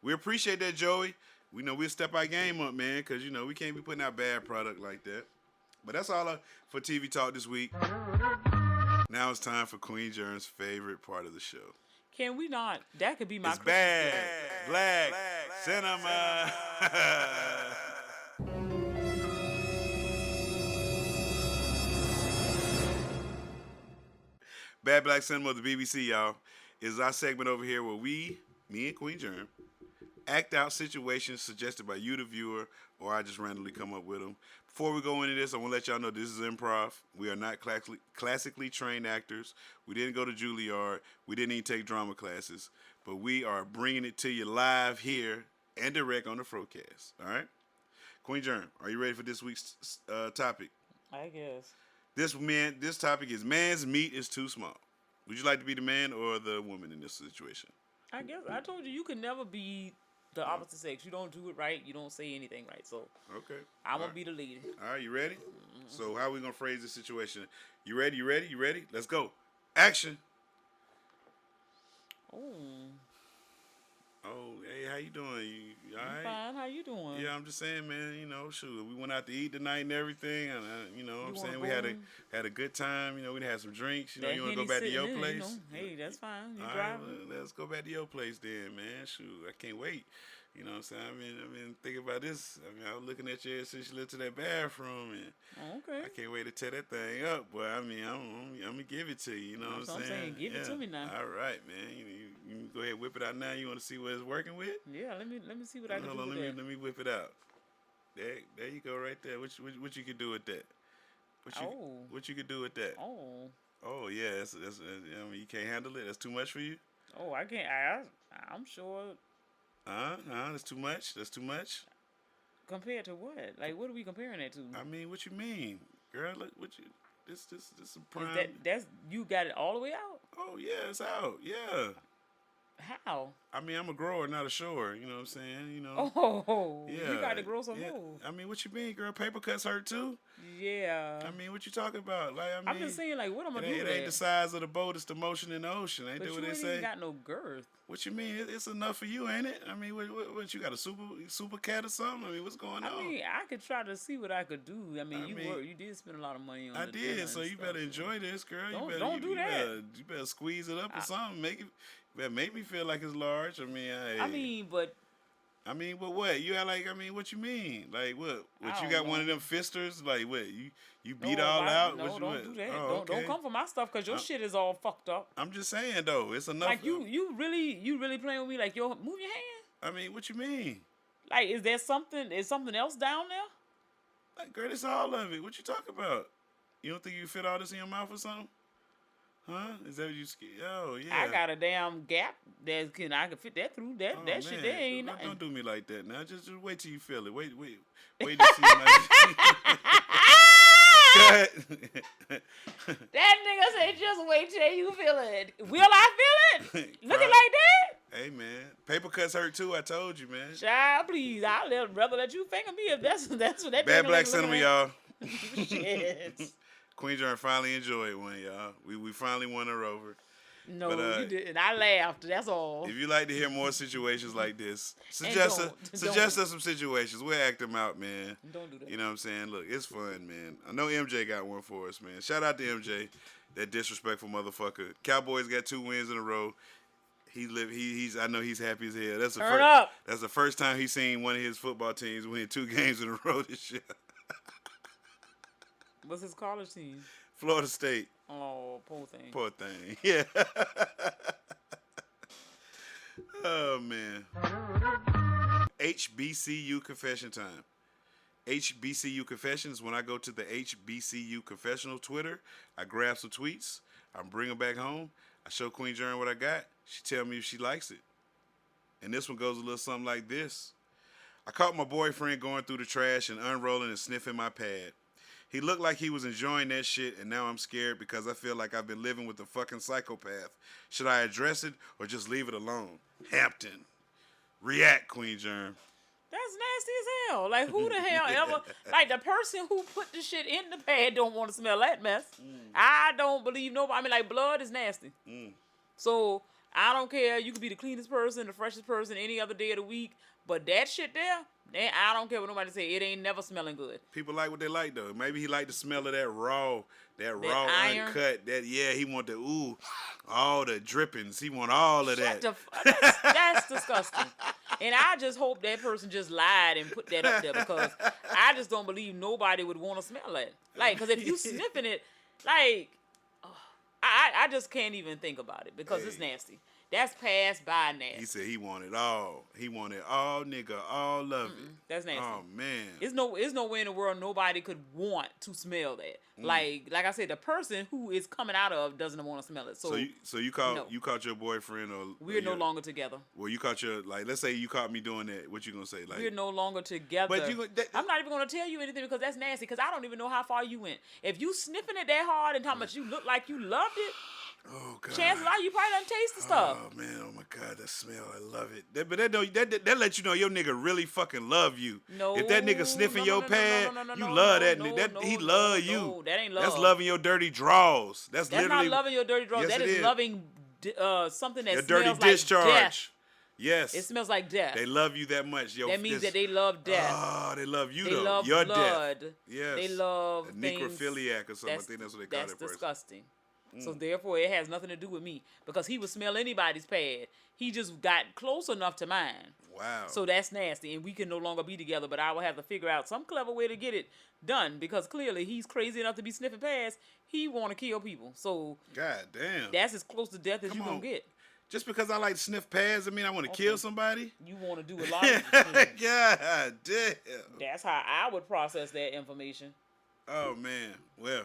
We appreciate that, Joey. We know we'll step our game up, man, because, we can't be putting out bad product like that. But that's all for TV Talk this week. Now it's time for Queen Germ's favorite part of the show. Can we not? That could be my... It's bad, black, cinema. Bad Black Cinema of the BBC, y'all, is our segment over here where me and Queen Germ, act out situations suggested by you, the viewer, or I just randomly come up with them. Before we go into this, I want to let y'all know this is improv. We are not classically trained actors. We didn't go to Juilliard. We didn't even take drama classes. But we are bringing it to you live here and direct on the FROCAST. All right? Queen Germ, are you ready for this week's topic? I guess. This topic is man's meat is too small. Would you like to be the man or the woman in this situation? I guess I told you can never be the opposite sex. You don't do it right. You don't say anything right. So okay, I'm gonna be the leader. All right, you ready? Mm-hmm. So how are we gonna phrase this situation? You ready? You ready? You ready? Let's go. Action. Oh, hey, how you doing? You all right? Fine. How you doing? Yeah, I'm just saying, man. Shoot, we went out to eat tonight and everything, and I'm saying we had a good time. We had some drinks. You want to go back to your place? Hey, that's fine. You all driving? Right, well, let's go back to your place then, man. Shoot, I can't wait. You know what I'm saying? I've been thinking about this. I was looking at you since you lived to that bathroom, and okay. I can't wait to tear that thing up. Boy, I'm gonna give it to you. You know what I'm saying? Give it to me now. All right, man. You go ahead, whip it out now. You want to see what it's working with? Yeah, let me see what I can do with that. Let me whip it out. There you go, right there. What you could do with that? What you could do with that? Oh yeah, that's you can't handle it. That's too much for you. Oh, I can't. I'm sure. That's too much. That's too much. Compared to what? Like, what are we comparing that to? What you mean, girl? Look, this is a prime. That's you got it all the way out? Oh yeah, it's out. Yeah. How? I mean, I'm a grower, not a shower. You know what I'm saying? You know. Oh, Yeah. you got to grow some yeah. more. I mean, what you mean, girl? Paper cuts hurt too. Yeah. I mean, what you talking about? Like, I mean, I'm just saying, like, what am I it doing? ain't, with it ain't that? the size of the boat; it's the motion in the ocean. Ain't But that you what they ain't say? even got no girth. What you mean? It's enough for you, ain't it? I mean, what you got a super cat or something? I mean, what's going on? I mean, I could try to see what I could do. I mean, I mean, you did spend a lot of money on I the did, dinner so and you stuff, better enjoy this, girl. Don't do that. You better squeeze it up or something. Make it. Better make me feel like it's large. I mean, but what? You act like, I mean, what you mean? Like, what I you don't got know. one of them fisters? Like, what? You beat no, all out? No, What, don't what? do that. Oh, Don't come for my stuff because your shit is all fucked up. I'm just saying, though. It's enough. Like, you really playing with me? Like, move your hand? I mean, what you mean? Like, is something else down there? Like, girl, it's all of it. What you talking about? You don't think you fit all this in your mouth or something? Huh? Is that what you? Oh yeah. I got a damn gap I can fit that through. That shit there ain't nothing. Don't do me like that now. Just wait till you feel it. Wait to see my. That nigga said, just wait till you feel it. Will I feel it? Looking like that? Hey man, paper cuts hurt too. I told you, man. Child, please, I'll rather let you finger me if that's what that. Bad Black Cinema, y'all. Shit. Queen John finally enjoyed one, y'all. We finally won her over. No, But, you didn't. I laughed. That's all. If you like to hear more situations like this, Don't. suggest us some situations. We'll act them out, man. Don't do that. You know what I'm saying? Look, it's fun, man. I know MJ got one for us, man. Shout out to MJ, that disrespectful motherfucker. Cowboys got 2 wins in a row. I know he's happy as hell. That's the first time he's seen one of his football teams win 2 games in a row this year. What's his college team? Florida State. Oh, poor thing. Poor thing. Yeah. Oh, man. HBCU confession time. HBCU confessions. When I go to the HBCU confessional Twitter, I grab some tweets. I bring them back home. I show Queen Jern what I got. She tell me if she likes it. And this one goes a little something like this. I caught my boyfriend going through the trash and unrolling and sniffing my pad. He looked like he was enjoying that shit, and now I'm scared because I feel like I've been living with a fucking psychopath. Should I address it or just leave it alone? Hampton. React, Queen Germ. That's nasty as hell. Like, who the hell ever... Like, the person who put the shit in the pad don't want to smell that mess. I don't believe nobody. I mean, like, blood is nasty. So, I don't care. You could be the cleanest person, the freshest person any other day of the week. But that shit there... I don't care what nobody say. It ain't never smelling good. People like what they like though. Maybe he like the smell of that raw iron. uncut. He want all the drippings. He want all of that. That's disgusting. And I just hope that person just lied and put that up there because I just don't believe nobody would want to smell that. Like, because if you sniffing it, like, I just can't even think about it because it's nasty. That's passed by nasty. He said he wanted all. He wanted all, nigga, all of it. That's nasty. Oh man. It's no way in the world nobody could want to smell that. Like I said, the person who is coming out of doesn't want to smell it. So you caught your boyfriend or we're no longer together. Well, you caught your let's say you caught me doing that. What you gonna say? Like we're no longer together. But I'm not even gonna tell you anything because that's nasty. Because I don't even know how far you went. If you sniffing it that hard and talking about you look like you loved it. Oh God! Chances are you probably done taste the stuff. Oh man! Oh my God! That smell, I love it. But that let you know your nigga really fucking love you. No, if that nigga sniffing your pad, you love that nigga. He love you. No, that ain't love. That's loving your dirty draws. That's literally not loving your dirty draws. Yes, that is loving something that your smells dirty like discharge. Death. Yes. It smells like death. They love you that much. That means that they love death. Oh, they love you they though. Love your blood. Death. Yes. They love a necrophiliac or something. I think that's what they call that person. That's disgusting. So therefore, it has nothing to do with me because he would smell anybody's pad. He just got close enough to mine. Wow. So that's nasty, and we can no longer be together. But I will have to figure out some clever way to get it done because clearly he's crazy enough to be sniffing pads. He want to kill people. So God damn. That's as close to death as you gonna get. Just because I like to sniff pads, I mean I want to kill somebody. You want to do a lot of things. God damn. That's how I would process that information. Oh man. Well.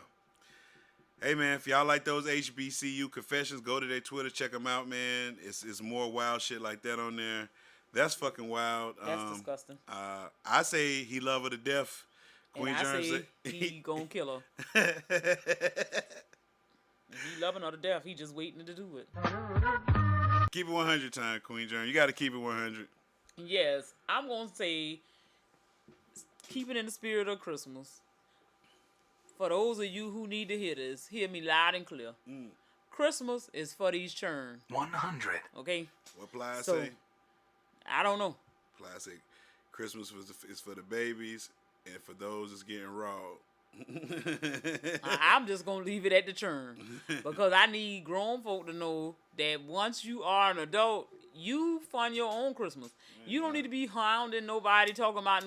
Hey man, if y'all like those HBCU confessions, go to their Twitter, check them out, man. It's more wild shit like that on there. That's fucking wild. That's disgusting. I say he love her to death. Queen and I say he gonna kill her. He loving her to death. He just waiting to do it. Keep it 100 time, Queen Germ. You got to keep it 100. Yes, I'm gonna say, keep it in the spirit of Christmas. For those of you who need to hear this, hear me loud and clear. Christmas is for these churn. 100. Okay? What Ply So, say? I don't know. Ply say Christmas is for the babies and for those that's getting raw. I'm just going to leave it at the churn. Because I need grown folk to know that once you are an adult, you fund your own Christmas. You don't need to be hounding nobody talking about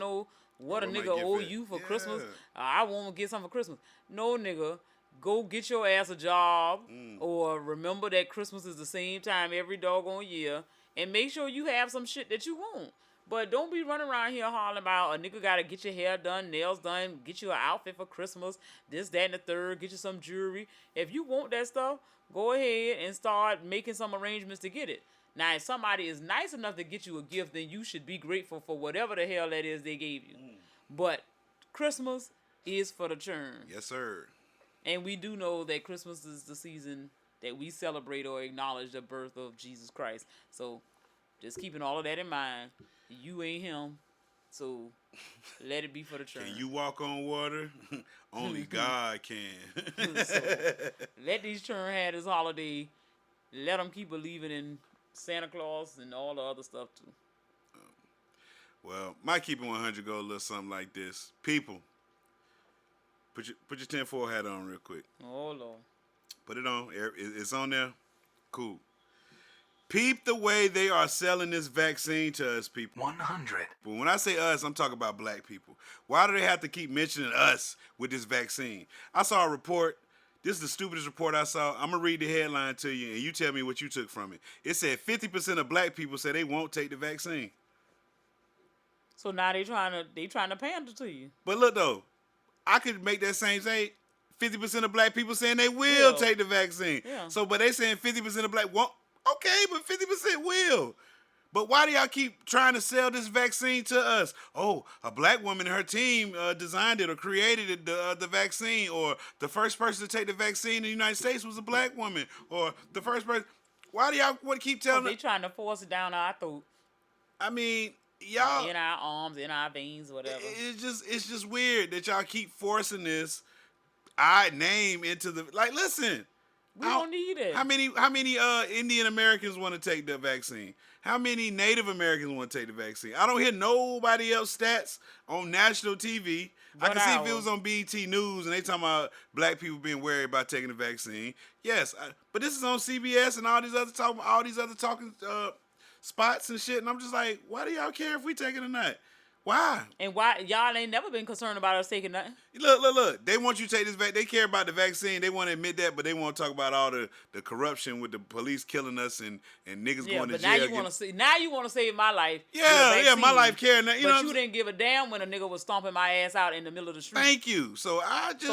what a What my nigga gift owe is. you for Yeah. Christmas. I want to get something for Christmas. No, nigga. Go get your ass a job, or remember that Christmas is the same time every doggone year, and make sure you have some shit that you want. But don't be running around here hollering about a nigga gotta get your hair done, nails done, get you an outfit for Christmas, this, that, and the third, get you some jewelry. If you want that stuff, go ahead and start making some arrangements to get it. Now, if somebody is nice enough to get you a gift, then you should be grateful for whatever the hell that is they gave you. But Christmas is for the churn. Yes, sir. And we do know that Christmas is the season that we celebrate or acknowledge the birth of Jesus Christ. So just keeping all of that in mind. You ain't him. So let it be for the church. Can you walk on water? Only God can. So let these children have this holiday. Let them keep believing in Santa Claus and all the other stuff too. Well, my keeping 100 go a little something like this. People, put your 10-4 hat on real quick. Oh Lord. Put it on. It's on there. Cool. Peep the way they are selling this vaccine to us, people. 100. But when I say us, I'm talking about black people. Why do they have to keep mentioning us with this vaccine? I saw a report. This is the stupidest report I saw. I'm going to read the headline to you, and you tell me what you took from it. It said 50% of black people say they won't take the vaccine. So now they trying to pander to you. But look, though, I could make that same say 50% of black people saying they will take the vaccine. Yeah. So, but they saying 50% of black won't. Okay, but 50% will. But why do y'all keep trying to sell this vaccine to us? Oh, a black woman and her team designed it or created the vaccine, or the first person to take the vaccine in the United States was a black woman, or the first person. Why do y'all want to keep telling They trying to force it down our throat. I mean, y'all. In our arms, in our veins, whatever. It's just weird that y'all keep forcing this I name into the listen. We don't need it. How many Indian Americans want to take the vaccine? How many Native Americans want to take the vaccine? I don't hear nobody else stats on national TV. I can see if it was on BET News and they talking about black people being worried about taking the vaccine. Yes, but this is on CBS and all these other talking spots and shit. And I'm just like, why do y'all care if we take it or not? Why? And why y'all ain't never been concerned about us taking nothing? Look. They want you to take this vaccine. They care about the vaccine. They want to admit that, but they want to talk about all the corruption with the police killing us and niggas going to but jail. now you want to save my life. Yeah, my life care. But you didn't give a damn when a nigga was stomping my ass out in the middle of the street. Thank you. So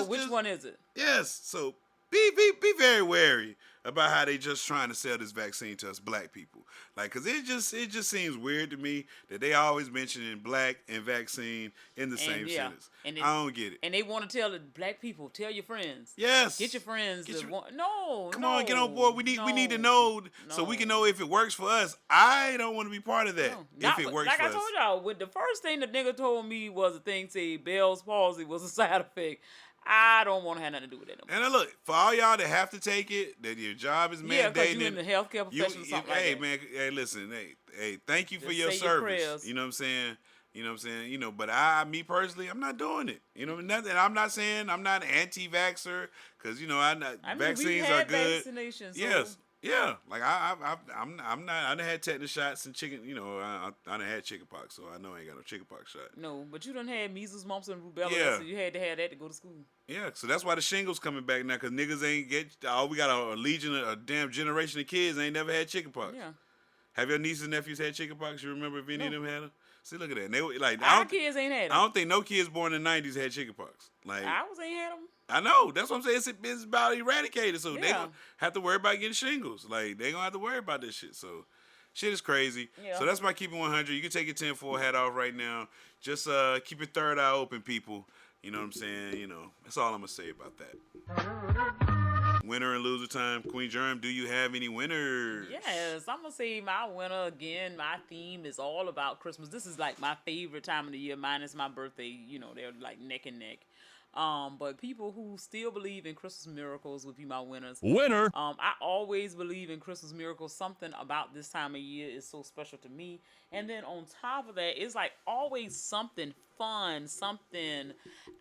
which one is it? Yes. So be very wary about how they just trying to sell this vaccine to us black people. Like, cause it just seems weird to me that they always mentioning black and vaccine in the same sentence. I don't get it. And they want to tell the black people, tell your friends. Yes. Get your friends. Come on, get on board. We need to know so we can know if it works for us. I don't want to be part of that. If it works for us. Like I told y'all, with the first thing the nigga told me was a thing say Bell's palsy was a side effect. I don't want to have nothing to do with it no more. And look, for all y'all that have to take it, that your job is mandated. Yeah, because you're in the healthcare profession or something like that. Hey, man, listen, hey, thank you for your service. You know what I'm saying? You know, but me personally, I'm not doing it. You know, nothing. I'm not saying I'm not an anti-vaxxer, because, you know, vaccines are good. Vaccinations. Yes. Yeah, like I'm not. I done had tetanus shots and chicken. You know, I done had chickenpox, so I know I ain't got no chickenpox shot. No, but you done had measles, mumps, and rubella. Yeah. So you had to have that to go to school. Yeah, so that's why the shingles coming back now, because niggas ain't get. We got a damn generation of kids ain't never had chickenpox. Yeah. Have your nieces and nephews had chickenpox? You remember if any of them had them? See, look at that. And they Our kids ain't had them. I don't think no kids born in the 90s had chickenpox. Like Ours ain't had them. I know. That's what I'm saying. It's about eradicated. So they Yeah. gonna have to worry about getting shingles. Like, they gonna have to worry about this shit. So shit is crazy. Yeah. So that's my keeping 100. You can take your 10-4 hat off right now. Just keep your third eye open, people. You know what I'm saying? You know, that's all I'm gonna say about that. Winner and loser time. Queen Germ, do you have any winners? Yes, I'm gonna say my winner again. My theme is all about Christmas. This is like my favorite time of the year, minus my birthday. You know, they're like neck and neck. But people who still believe in Christmas miracles would be my winners. Winner. I always believe in Christmas miracles. Something about this time of year is so special to me. And then on top of that, it's like always something fun, something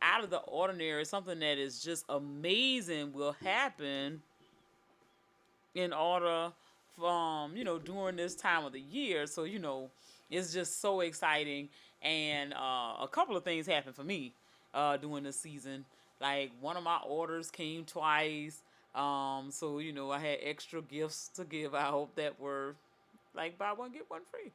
out of the ordinary, something that is just amazing will happen in order from, during this time of the year. So, it's just so exciting. And a couple of things happened for me during this season. Like one of my orders came twice. So, I had extra gifts to give out that were like buy one, get one free.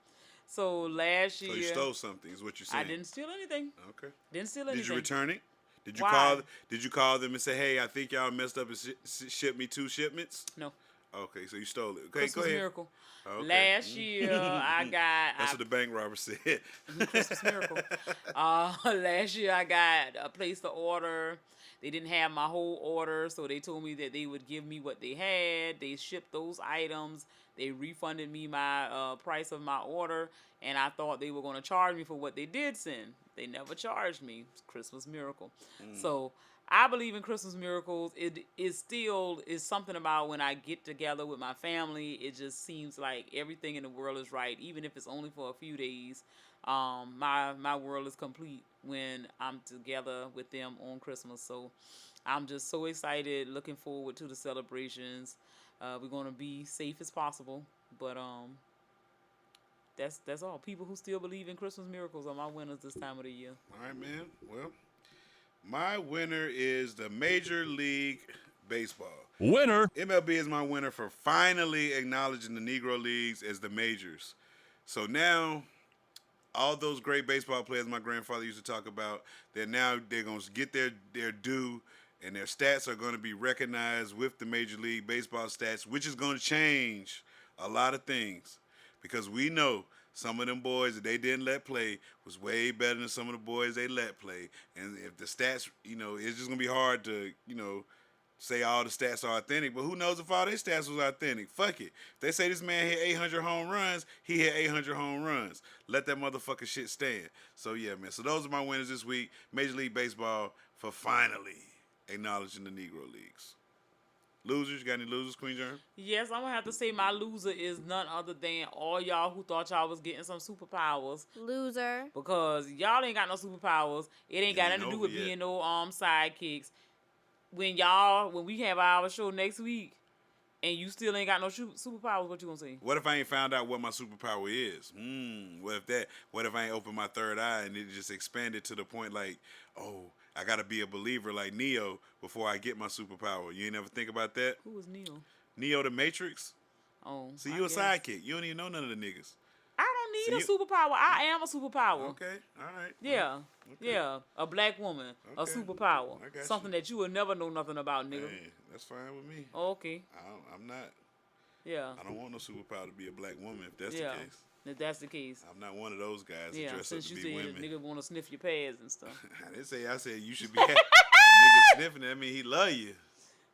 So last year. So you stole something, is what you're saying. I didn't steal anything. Okay. Didn't steal anything. Did you return it? Did you Why? call them and say, hey, I think y'all messed up and ship me 2 shipments? No. Okay, so you stole it. Okay, Christmas go ahead. miracle. Okay. Last year I got. That's what the bank robber said. Christmas miracle. Last year I placed the order. They didn't have my whole order, so they told me that they would give me what they had. They shipped those items. They refunded me my price of my order, and I thought they were going to charge me for what they did send. They never charged me. It's Christmas miracle. So I believe in Christmas miracles. It is something about when I get together with my family. It just seems like everything in the world is right, even if it's only for a few days. My world is complete when I'm together with them on Christmas. So I'm just so excited, looking forward to the celebrations. We're gonna be safe as possible, but that's all. People who still believe in Christmas miracles are my winners this time of the year. All right, man. Well, my winner is the Major League Baseball. Winner. MLB is my winner for finally acknowledging the Negro Leagues as the majors. So now, all those great baseball players my grandfather used to talk about, they're going to get their due, and their stats are going to be recognized with the Major League Baseball stats, which is going to change a lot of things. Because we know some of them boys that they didn't let play was way better than some of the boys they let play. And if the stats, it's just going to be hard to, say all the stats are authentic. But who knows if all their stats was authentic? Fuck it. If they say this man hit 800 home runs, he hit 800 home runs. Let that motherfucking shit stand. So, yeah, man. So those are my winners this week. Major League Baseball for finally acknowledging the Negro Leagues. Losers? You got any losers, Queen Germ? Yes, I'm going to have to say my loser is none other than all y'all who thought y'all was getting some superpowers. Loser. Because y'all ain't got no superpowers. It ain't got nothing to do with yet. being no sidekicks. When we have our show next week and you still ain't got no superpowers, what you gonna say? What if I ain't found out what my superpower is? What if I ain't opened my third eye and it just expanded to the point like, oh, I gotta be a believer like Neo before I get my superpower. You ain't never think about that? Who was Neo? Neo the Matrix? Oh. See, you a sidekick. You don't even know none of the niggas. I don't need a superpower. I am a superpower. Okay, all right. Yeah. Okay. Yeah. A black woman. Okay. A superpower. I got Something that you will never know nothing about, nigga. Hey, that's fine with me. Okay. I'm not. Yeah. I don't want no superpower to be a black woman if that's the case. If that's the case. I'm not one of those guys that dress up since to you be said women. nigga want to sniff your pads and stuff. I said you should be happy. The nigga sniffing, that mean he love you.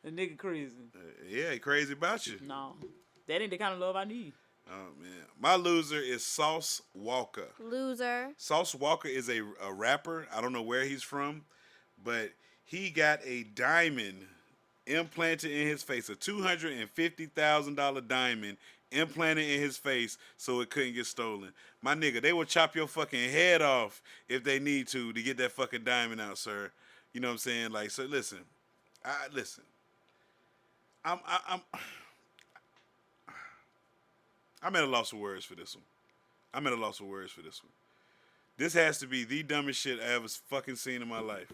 The nigga crazy. Yeah, he crazy about you. No. That ain't the kind of love I need. Oh, man. My loser is Sauce Walker. Loser. Sauce Walker is a rapper. I don't know where he's from, but he got a diamond implanted in his face, a $250,000 diamond implanted in his face so it couldn't get stolen. My nigga, they will chop your fucking head off if they need to get that fucking diamond out, sir. You know what I'm saying? Like, so listen. I'm at a loss of words for this one. This has to be the dumbest shit I ever fucking seen in my life.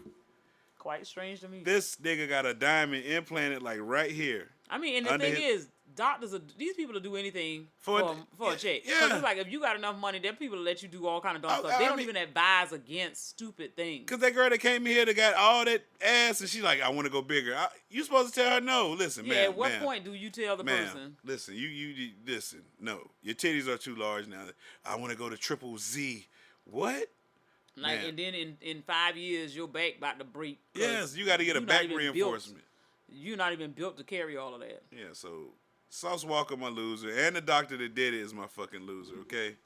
Quite strange to me. This nigga got a diamond implanted like right here. I mean, and the thing is, these people will do anything for a check. Yeah. Because it's like, if you got enough money, then people will let you do all kind of dumb stuff. They don't even advise against stupid things. Because that girl that came in here that got all that ass and she's like, I want to go bigger. You supposed to tell her no. Listen, man. At what point do you tell the person? Listen, you listen. No, your titties are too large now. I want to go to triple Z. What? Like, and then in 5 years, your back about to break. Yes, you got to get a back reinforcement. you're not even built to carry all of that. Yeah, so Sauce Walker my loser, and the doctor that did it is my fucking loser, okay?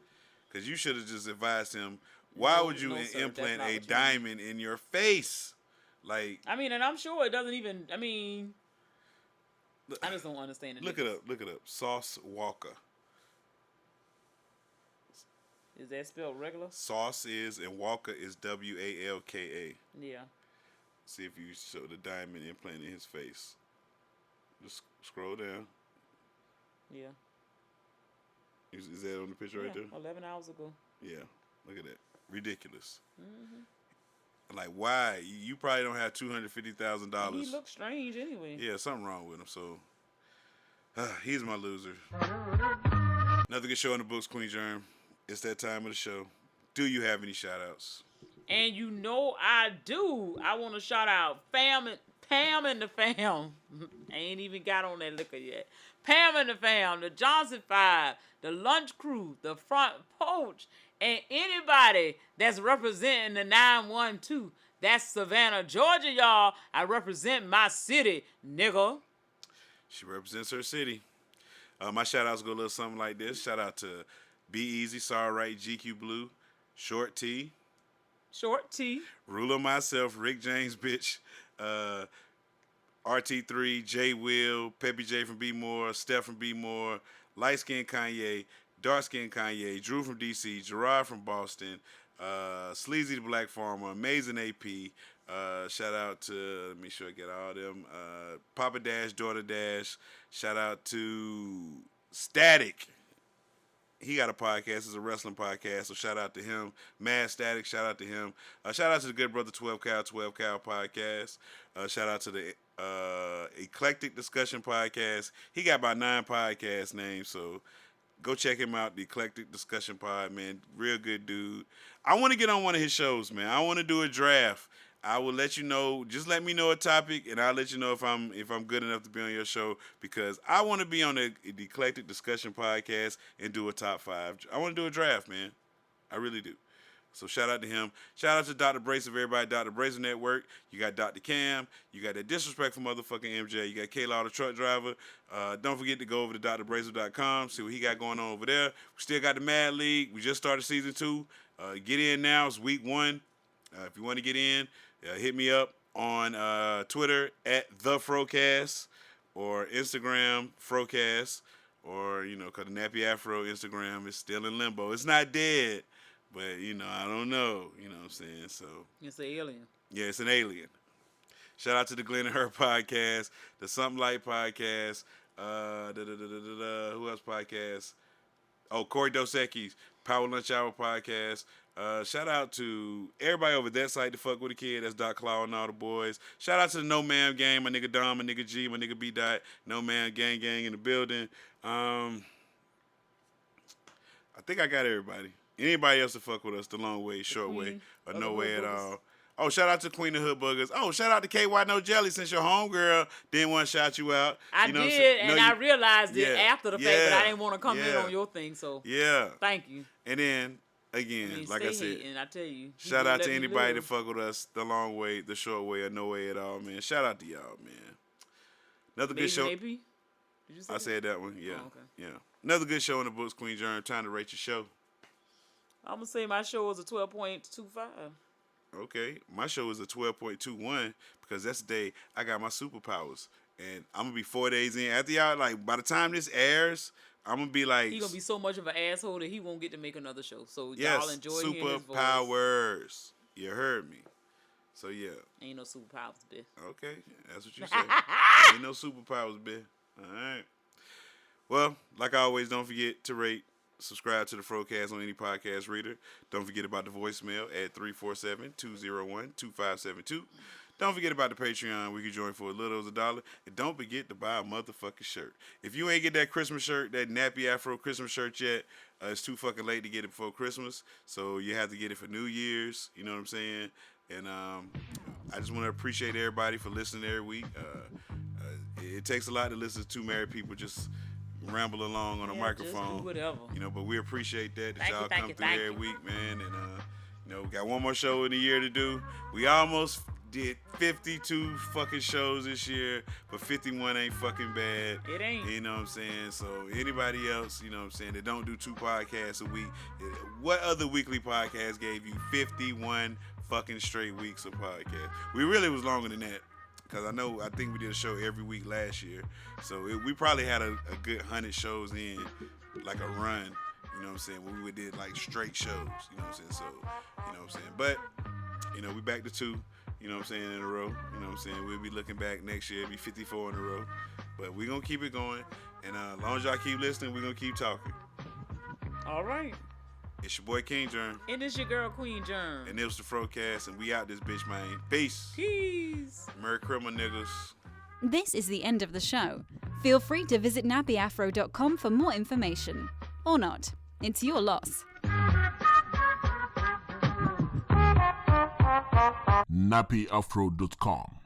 Because you should have just advised him, why would you sir, implant that's not a what you diamond in your face? Like, I mean, and I'm sure it doesn't even, I mean, I just don't understand it. look it up. Sauce Walker. Is that spelled regular? Sauce is, and Walker is Walka. Yeah. See if you show the diamond implant in his face. Just scroll down. Yeah. Is that on the picture right there? 11 hours ago. Yeah. Look at that. Ridiculous. Mm-hmm. Like, why? You probably don't have $250,000. He looks strange anyway. Yeah, something wrong with him. So, he's my loser. Another good show in the books, Queen Germ. It's that time of the show. Do you have any shout-outs? And you know I do. I want to shout out Pam and the fam. I ain't even got on that liquor yet. Pam and the fam, the Johnson 5, the Lunch Crew, the Front Porch, and anybody that's representing the 912. That's Savannah, Georgia, y'all. I represent my city, nigga. She represents her city. My shout-outs go a little something like this. Shout out to Be Easy, Sorry Right, GQ Blue, Short T, Ruler Myself, Rick James, bitch, RT3, J Will, Peppy J from B More, Steph from B More, Light Skin Kanye, Dark Skin Kanye, Drew from DC, Gerard from Boston, Sleazy the Black Farmer, Amazing AP. Shout out to, let me sure I get all them. Papa Dash, Daughter Dash. Shout out to Static. He got a podcast. It's a wrestling podcast, so shout out to him. Mad Static, shout out to him. Shout out to the good brother 12 Cow podcast. Shout out to the Eclectic Discussion podcast. He got about 9 podcast names, so go check him out, the Eclectic Discussion pod, man. Real good dude. I want to get on one of his shows, man. I want to do a draft. I will let you know. Just let me know a topic, and I'll let you know if I'm good enough to be on your show, because I want to be on the Eclectic Discussion podcast and do a top 5. I want to do a draft, man. I really do. So shout out to him. Shout out to Dr. Brace of everybody at Dr. Brace Network. You got Dr. Cam. You got that disrespectful motherfucking MJ. You got K-Law the truck driver. Don't forget to go over to drbracer.com, see what he got going on over there. We still got the Mad League. We just started season 2. Get in now. It's week 1. If you want to get in, hit me up on Twitter at The FROCAST or Instagram FROCAST, or, because the Nappy Afro Instagram is still in limbo. It's not dead, but, I don't know. You know what I'm saying? So It's an alien. Yeah, it's an alien. Shout out to the Glenn and Her podcast, the Something Light podcast, who else podcast? Oh, Corey Dosecki's Power Lunch Hour podcast. Shout out to everybody over that site to fuck with a kid. That's Doc Claw and all the boys. Shout out to the No Man Gang, my nigga Dom, my nigga G, my nigga B Dot. No Man Gang in the building. I think I got everybody. Anybody else to fuck with us the long way, short way, or no way at all. Oh, shout out to Queen of Hood Buggers. Oh, shout out to KY No Jelly, since your homegirl didn't want to shout you out. I did, and I realized it after the fact, but I didn't want to come in on your thing, so thank you. And then, again, like I said, and I tell you, shout out to anybody that fuck with us the long way, the short way, or no way at all, man. Shout out to y'all, man. Another good show. AP? Did you say I said that one, yeah. Oh, okay. Yeah. Another good show in the books, Queen Germ. Time to rate your show. I'm going to say my show was a 12.25. Okay, my show is a 12.21 because that's the day I got my superpowers, and I'm gonna be 4 days in. After y'all, by the time this airs, I'm gonna be like, he gonna be so much of an asshole that he won't get to make another show. So y'all enjoy hearing his voice. Superpowers. You heard me. So yeah. Ain't no superpowers, bitch. Okay, that's what you say. Ain't no superpowers, bitch. All right. Well, like always, don't forget to rate. Subscribe to the FROCAST on any podcast reader. Don't forget about the voicemail at 347-201-2572. Don't forget about the Patreon. We can join for as little as $1. And don't forget to buy a motherfucking shirt. If you ain't get that Christmas shirt, that Nappy Afro Christmas shirt yet, it's too fucking late to get it before Christmas. So you have to get it for New Year's. You know what I'm saying? And I just want to appreciate everybody for listening every week. It takes a lot to listen to two married people just ramble along on a microphone, just do whatever. But we appreciate that y'all come through every week, man. And we got one more show in the year to do. We almost did 52 fucking shows this year, but 51 ain't fucking bad. It ain't. You know what I'm saying? So anybody else, you know what I'm saying, that don't do 2 podcasts a week, what other weekly podcast gave you 51 fucking straight weeks of podcast? We really was longer than that. Because I think we did a show every week last year. So we probably had a good 100 shows in, like a run, you know what I'm saying, when we did like straight shows, you know what I'm saying? So, you know what I'm saying? But, you know, we back to 2, you know what I'm saying, in a row. You know what I'm saying? We'll be looking back next year, it'll be 54 in a row. But we're going to keep it going. And as long as y'all keep listening, we're going to keep talking. All right. It's your boy King Germ. And it's your girl Queen Germ. And it was the FROCAST, and we out this bitch, man. Peace. Peace. Merry Christmas, niggas. This is the end of the show. Feel free to visit nappyafro.com for more information. Or not. It's your loss. nappyafro.com